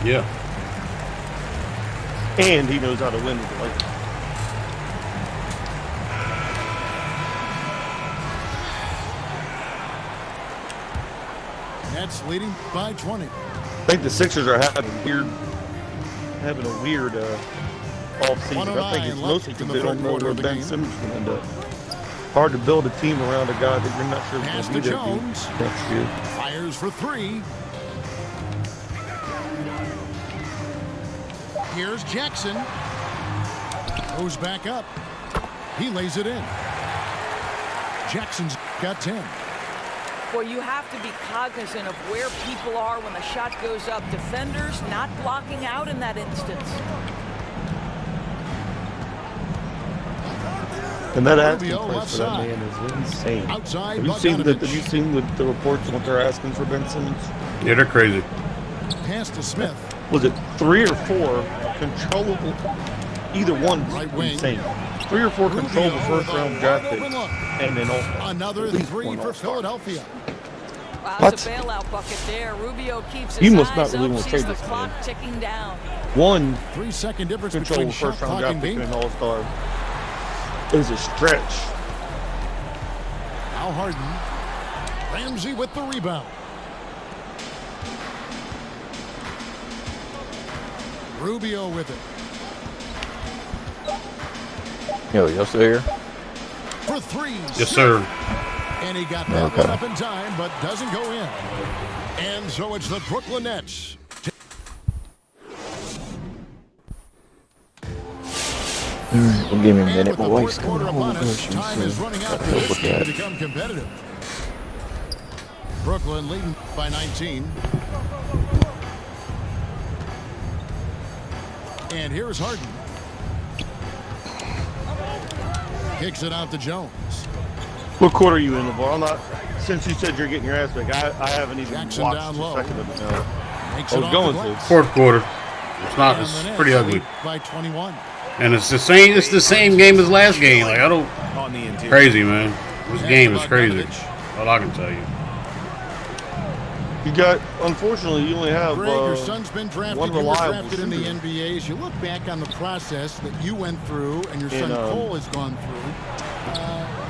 Yeah. and he knows how to win with the Lakers. Nets leading by 20. I think the Sixers are having a weird off season. I think it's 109 mostly left in because the they don't third know quarter where of the Ben game. Simmons is going to end up. Hard to build a team around a guy that you're not sure is Pass going to to be there Jones. next year. Fires for three. Here's Jackson. Goes back up. He lays it in. Jackson's got 10. Well, you have to be cognizant of where people are when the shot goes up. Defenders not blocking out in that instance. And that asking Rubio price for that outside. man is insane. Outside, Have you seen Bogdanovich. the reports on what they're asking for Ben Simmons? Yeah, they're crazy. Pass to Smith. Was it 3 or 4 controllable? Either one Right was wing. insane. 3 or 4 Rubio controllable with first a round draft wide picks, open look. and then Another at least three one for All-Star. Philadelphia. Wow, What? it's a bailout bucket there. Rubio keeps You his must not eyes really up, want to sees trade the this clock man. ticking down. 1 3-second difference between controllable shot first round clock draft and pick game and an clock. All-Star is a stretch. Now Harden. Ramsey with the rebound. Rubio with it. Yo, yes, sir. For three. Yes, sir. And he got that one up in time, but doesn't go in. And so it's the Brooklyn Nets. Well, give me a And minute. with My the wife's fourth quarter coming upon home. us, time is running out for this game to become competitive. Brooklyn leading by 19. And here's Harden. Kicks it out to Jones. What quarter are you in, LeVar? I'm not. Since you said you're getting your ass back, I haven't even Jackson watched down a low. second of it now. Makes I it was off going the to. glass. Fourth quarter. It's not. And It's the Nets pretty ugly. lead by 21. And it's the same. It's the same game as last game. Like I don't. on the interior. Crazy, man. This game is crazy. All I can tell you. You got, unfortunately, you only have Greg, your son's been drafted. one You were reliable drafted in the shooter. NBA. As you look back on the process that you went through and your son Cole has gone through,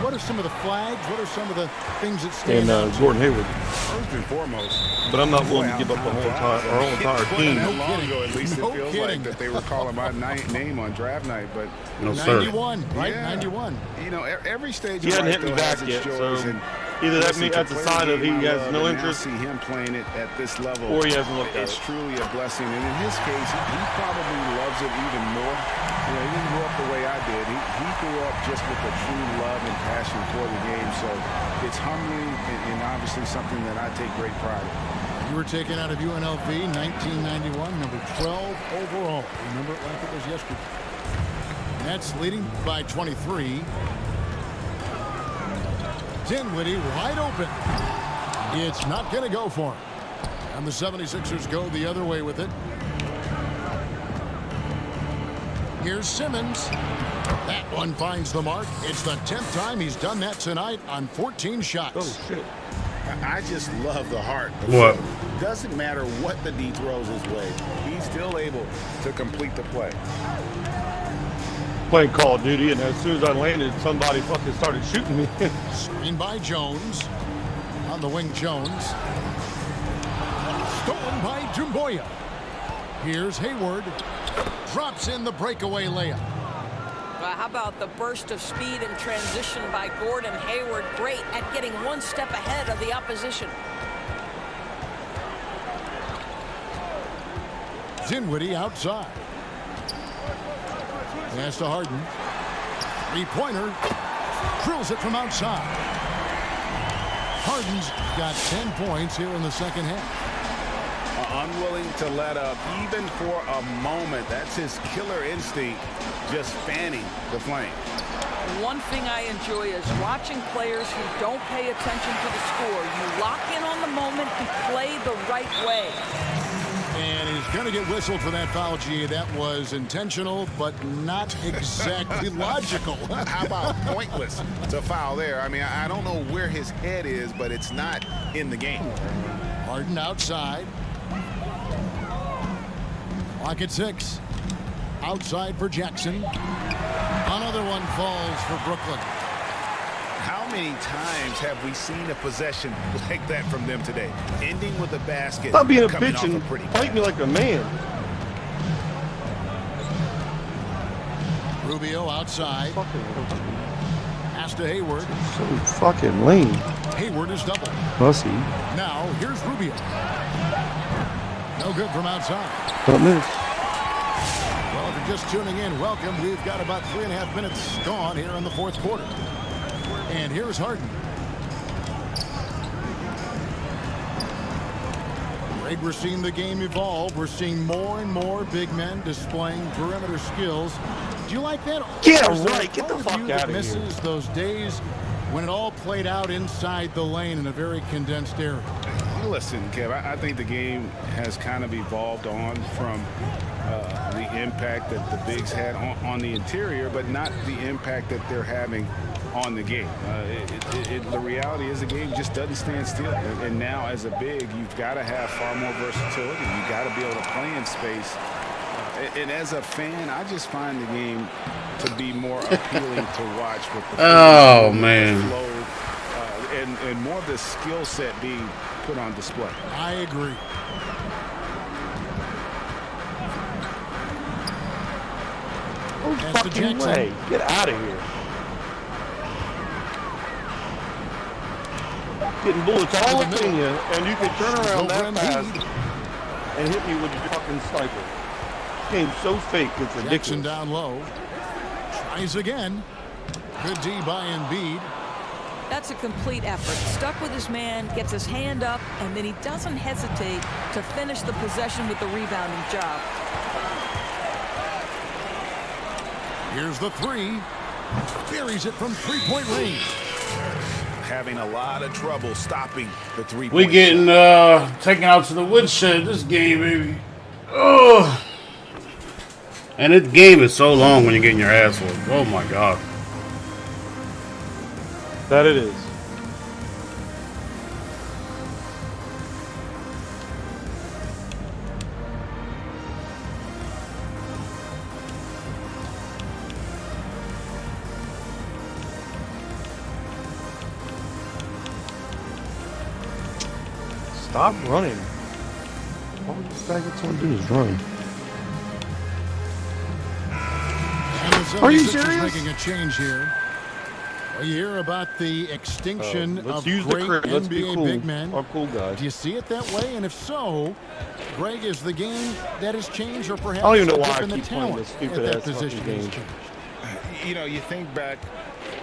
what are some of the flags? What are some of the things that stand out? Gordon Hayward. First and foremost. But I'm not willing to give up the whole entire team. That long ago, at least No it feels kidding. like that they were calling my name on draft night, but No, sir. 91, right? Yeah. 91. you know, every stage He of hadn't life hit me though has back its yet, joys, so and either listen, to that's a play sign the of he game I has love no and now interest, see him playing it at this level, or he hasn't looked at it's it. truly a blessing. And in his case, he probably loves it even more. You know, he didn't grow up the way I did. He grew up just with a true love and passion for the game. So it's humbling and obviously something that I take great pride in. You were taken out of UNLV 1991, number 12 overall. Remember it like it was yesterday. Nets leading by 23. Dinwiddie wide open. It's not going to go for him. And the 76ers go the other way with it. Here's Simmons. That one finds the mark. It's the 10th time he's done that tonight on 14 shots. Oh, shit. I just love the heart. What? Doesn't matter what the D throws his way. He's still able to complete the play. Playing Call of Duty, and as soon as I landed, somebody fucking started shooting me. Screen by Jones. On the wing, Jones. Stolen by Jumboya. Here's Hayward. Drops in the breakaway layup. Well, how about the burst of speed and transition by Gordon Hayward? Great at getting one step ahead of the opposition. Dinwiddie outside. Pass to Harden. Three-pointer. Drills it from outside. Harden's got 10 points here in the second half. Unwilling to let up even for a moment. That's his killer instinct, just fanning the flame. One thing I enjoy is watching players who don't pay attention to the score. You lock in on the moment and play the right way. And he's going to get whistled for that foul, G. That was intentional, but not exactly logical. How about pointless to foul there? I mean, I don't know where his head is, but it's not in the game. Harden outside. Clock at 6. Outside for Jackson. Another one falls for Brooklyn. How many times have we seen a possession like that from them today? Ending with a basket. Stop being a coming bitch off and pretty fight me like a man. Rubio outside. Pass to Hayward. So fucking lame. Hayward is double. Pussy. Now here's Rubio. No good from outside. Don't miss. Well, if you're just tuning in, welcome. We've got about 3.5 minutes gone here in the fourth quarter. And here's Harden. Greg, we're seeing the game evolve. We're seeing more and more big men displaying perimeter skills. Do you like that? Yeah, Or is there right. Get the a part of fuck you that outta here. misses those days when it all played out inside the lane in a very condensed area? Listen, Kev, I think the game has kind of evolved on from the impact that the bigs had on the interior, but not the impact that they're having on the game. The reality is the game just doesn't stand still. And now as a big, you've got to have far more versatility. You've got to be able to play in space. And as a fan, I just find the game to be more appealing to watch with the Oh, man. flow, and more of the skill set being put on display. I agree. No That's the fucking Jackson. way. Get out of here. Getting bullets all up in you, and you can turn around Over that fast Embiid. and hit me with your fucking sniper. Game's so fake, it's Jackson ridiculous. down low. Tries again. Good D by Embiid. That's a complete effort. Stuck with his man, gets his hand up, and then he doesn't hesitate to finish the possession with the rebounding job. Here's the three. Buries it from three-point range. Having a lot of trouble stopping the three-point We getting taken out to the woodshed this game, baby. Oh, and this game is so long when you're getting your ass whooped. Oh my god. That it is. Stop running. All this guy gets on to do is run. Are you serious? Making a change here. Well, you hear about the extinction of great NBA cool. big men. Our cool guys. Do you see it that way? And if so, Greg, is the game that has changed, or perhaps I don't even know why I the keep playing this stupid ass fucking game. You know, you think back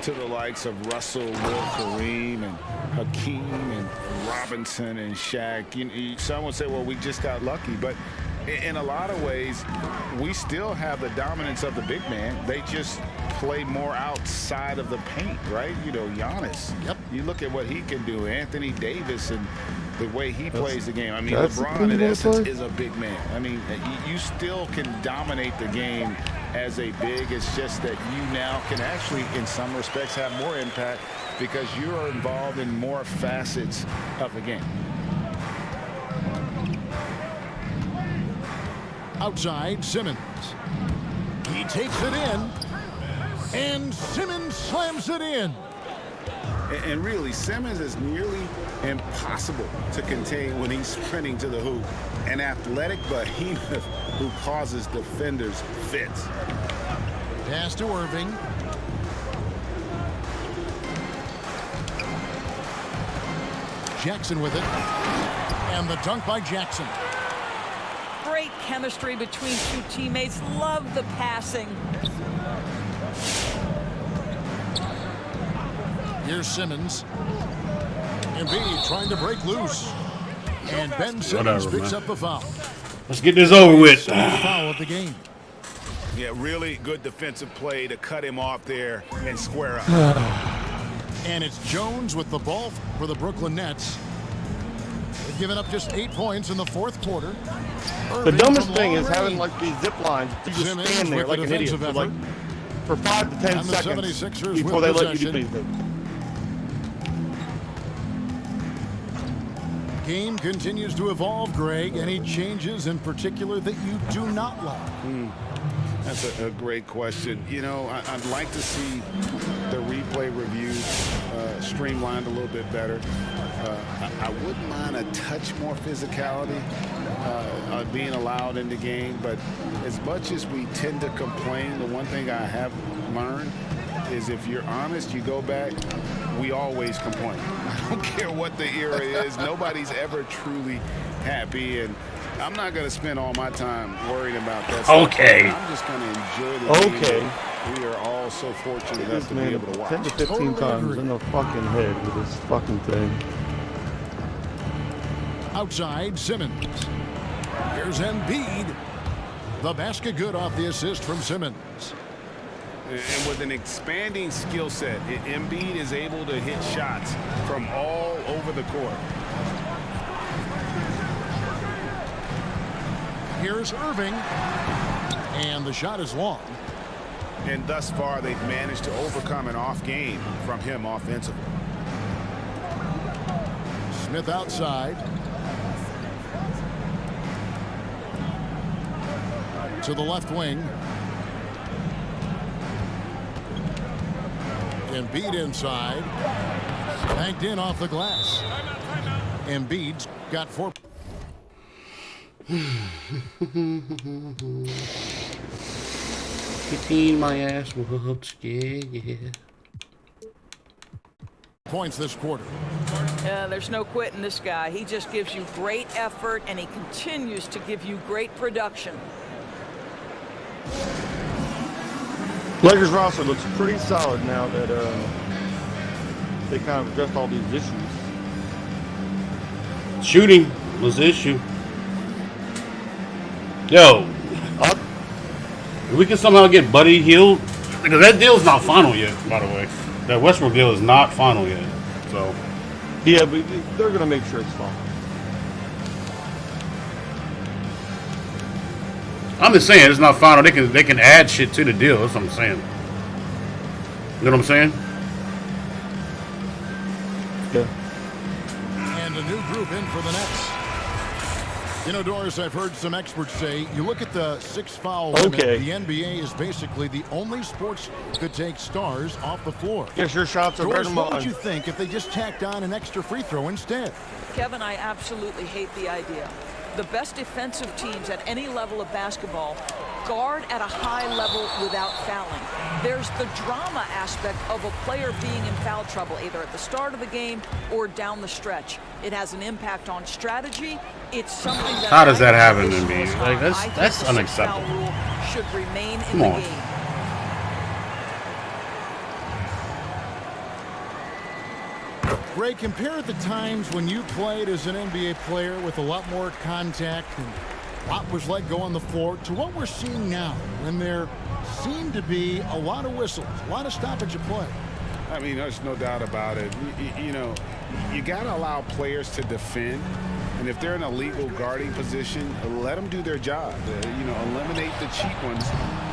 to the likes of Russell, Will, Kareem, and Hakeem, and Robinson, and Shaq. Some would say, well, we just got lucky. But in a lot of ways, we still have the dominance of the big man. They just play more outside of the paint, right? You know, Giannis. Yep. You look at what he can do. Anthony Davis and the way he plays the game. I mean, LeBron, in essence, is a big man. I mean, you still can dominate the game as a big. It's just that you now can actually, in some respects, have more impact because you are involved in more facets of the game. Outside, Simmons. He takes it in, and Simmons slams it in. And really, Simmons is nearly impossible to contain when he's sprinting to the hoop. An athletic behemoth who causes defenders fits. Pass to Irving. Jackson with it. And the dunk by Jackson. Great chemistry between two teammates. Love the passing. Here's Simmons. Embiid trying to break loose. And Ben Simmons picks up the foul. Let's get this over with. Foul of the game. Yeah, really good defensive play to cut him off there and square up. And it's Jones with the ball for the Brooklyn Nets. They've given up just 8 points in the fourth quarter. The dumbest thing is having like these zip lines. You just Simmons stand there like an idiot for 5 to 10 seconds before they let you do anything. Game continues to evolve, Greg. Any changes in particular that you do not like? That's a great question. You know, I'd like to see the replay review streamlined a little bit better. I wouldn't mind a touch more physicality being allowed in the game, but as much as we tend to complain, the one thing I have learned is if you're honest, you go back, we always complain. I don't care what the era is. Nobody's ever truly happy, and I'm not going to spend all my time worrying about that. Okay. I'm just going to enjoy the game. We are all so fortunate enough to be able to watch. 10 to 15 times in the fucking head with this fucking thing. Outside, Simmons. Here's Embiid. The basket good off the assist from Simmons. And with an expanding skill set, Embiid is able to hit shots from all over the court. Here's Irving. And the shot is long. And thus far, they've managed to overcome an off game from him offensively. Smith outside. To the left wing. Embiid inside. Banked in off the glass. Embiid's got 4. 15 my ass whoops. Yeah. Points this quarter. There's no quitting this guy. He just gives you great effort, and he continues to give you great production. Lakers roster looks pretty solid now that they kind of addressed all these issues. Shooting was the issue. Yo, if we can somehow get Buddy healed, because that deal's not final yet, by the way. That Westbrook deal is not final yet. So yeah, but they're gonna make sure it's fine. I'm just saying it's not final. They can add shit to the deal. That's what I'm saying. You know what I'm saying? Yeah. And a new group in for the Nets. You know, Doris, I've heard some experts say, you look at the 6-foul limit, the NBA is basically the only sports that take stars off the floor. Yes, your shots are better Doris, than what mine. would you think if they just tacked on an extra free throw instead? Kevin, I absolutely hate the idea. The best defensive teams at any level of basketball guard at a high level without fouling. There's the drama aspect of a player being in foul trouble, either at the start of the game or down the stretch. It has an impact on strategy. It's something that How does that happen in me? Like that's the unacceptable. 6-foul rule should remain in Come the on. game. Ray, compare the times when you played as an NBA player with a lot more contact and a lot was let go on the floor to what we're seeing now when there seem to be a lot of whistles, a lot of stoppage of play. I mean, there's no doubt about it. You know, you got to allow players to defend. And if they're in a legal guarding position, let them do their job. You know, eliminate the cheap ones.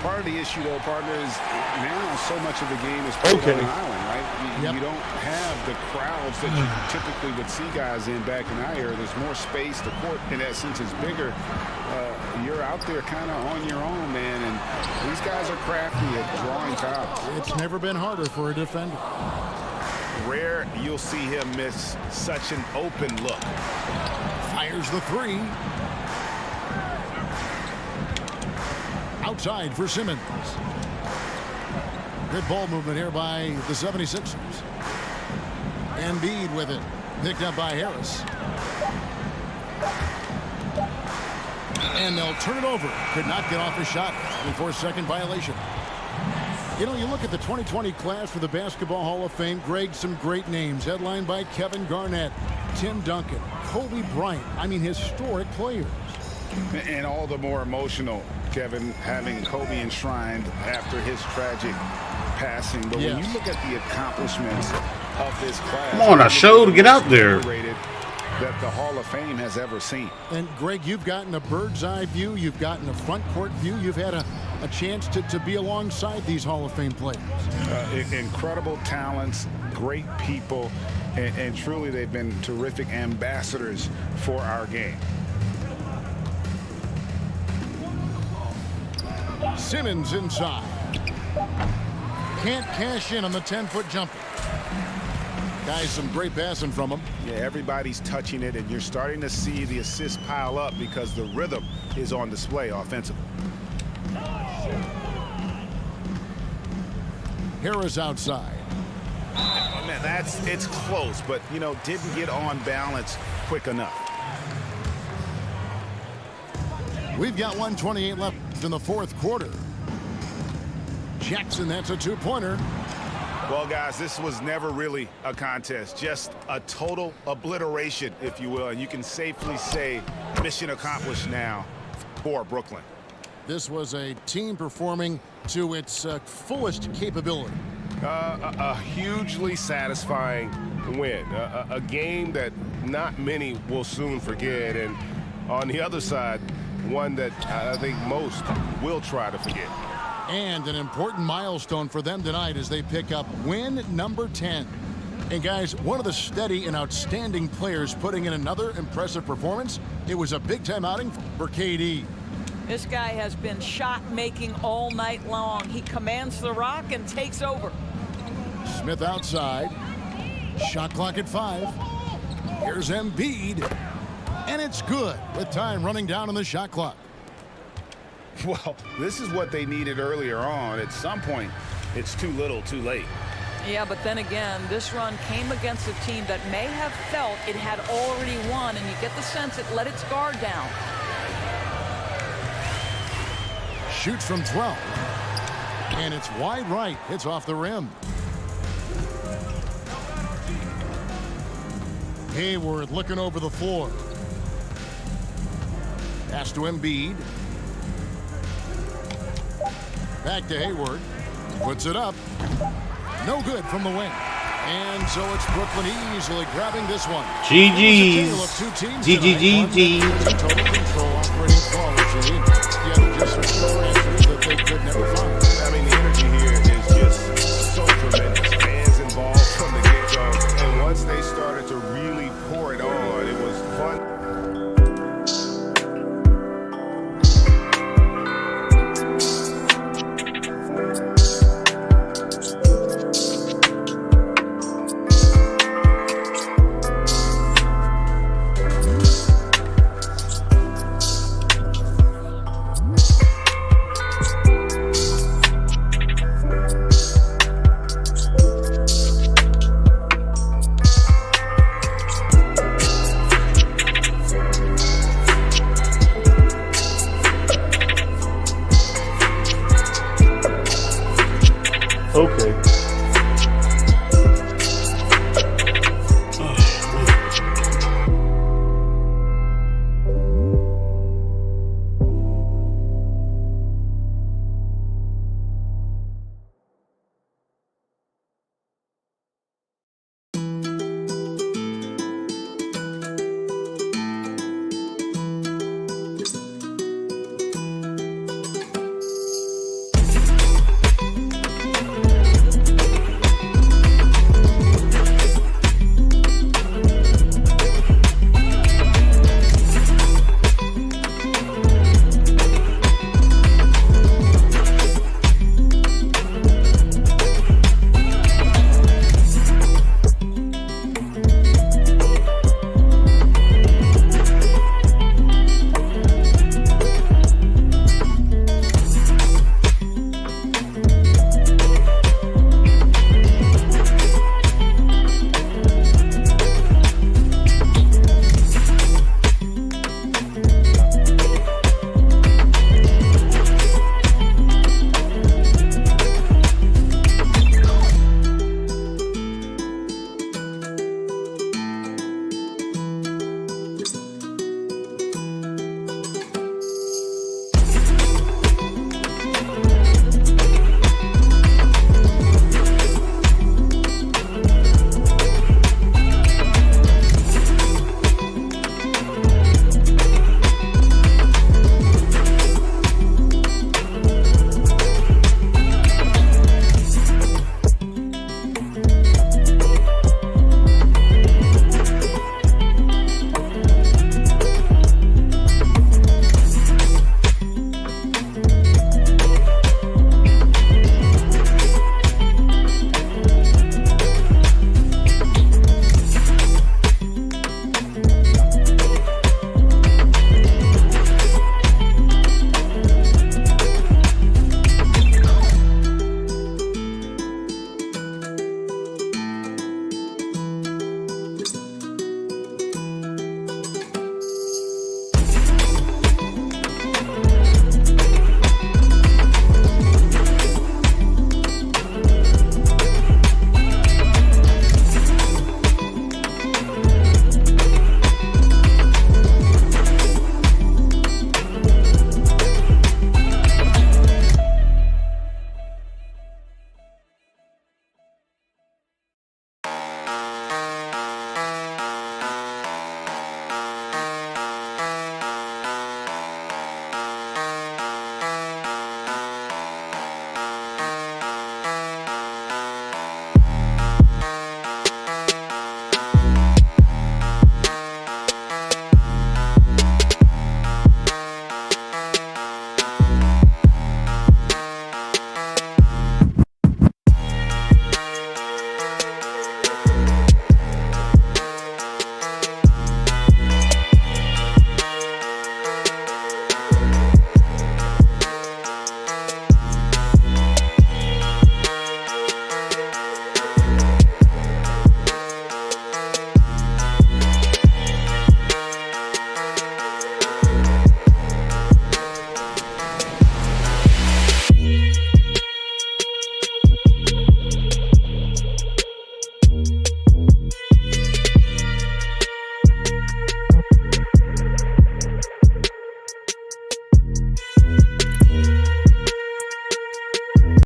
Part of the issue, though, partner, is now so much of the game is played on an island, right? You don't have the crowds that you typically would see guys in back in our era. There's more space. The court, in essence, is bigger. You're out there kind of on your own, man. And these guys are crafty at drawing fouls. It's never been harder for a defender. Rare you'll see him miss such an open look. Fires the three. Outside for Simmons. Good ball movement here by the 76ers. Embiid with it. Picked up by Harris. And they'll turn it over. Could not get off a shot before second violation. You know, you look at the 2020 class for the Basketball Hall of Fame, Greg, some great names, headlined by Kevin Garnett, Tim Duncan, Kobe Bryant. I mean, historic players. And all the more emotional, Kevin, having Kobe enshrined after his tragic passing. But when you look at the accomplishments of this class, come on, a show to get out there. That the Hall of Fame has ever seen. And Greg, you've gotten a bird's eye view, you've gotten a front court view, you've had a chance to be alongside these Hall of Fame players. Incredible talents, great people, and truly they've been terrific ambassadors for our game. Simmons inside. Can't cash in on the 10-foot jumper. Guys, some great passing from him. Yeah, everybody's touching it, and you're starting to see the assists pile up because the rhythm is on display offensively. Harris outside. Oh, man, it's close, but, you know, didn't get on balance quick enough. We've got 1:28 left in the fourth quarter. Jackson, that's a two-pointer. Well, guys, this was never really a contest, just a total obliteration, if you will. And you can safely say mission accomplished now for Brooklyn. This was a team performing to its fullest capability. A hugely satisfying win. A game that not many will soon forget. And on the other side, one that I think most will try to forget. And an important milestone for them tonight as they pick up win number 10. And guys, one of the steady and outstanding players putting in another impressive performance. It was a big-time outing for KD. This guy has been shot-making all night long. He commands the rock and takes over. Smith outside. Shot clock at 5. Here's Embiid. And it's good with time running down on the shot clock. Well, this is what they needed earlier on. At some point, it's too little, too late. Yeah, but then again, this run came against a team that may have felt it had already won, and you get the sense it let its guard down. Shoots from 12. And it's wide right. Hits off the rim. Hayward looking over the floor. Pass to Embiid. Back to Hayward. Puts it up. No good from the wing. And so it's Brooklyn easily grabbing this one. GG's. GG. Total control operating flawlessly. Yeah, just answers that they could never find. I mean, the energy here is just so tremendous. Fans involved from the get-go. And once they start Okay.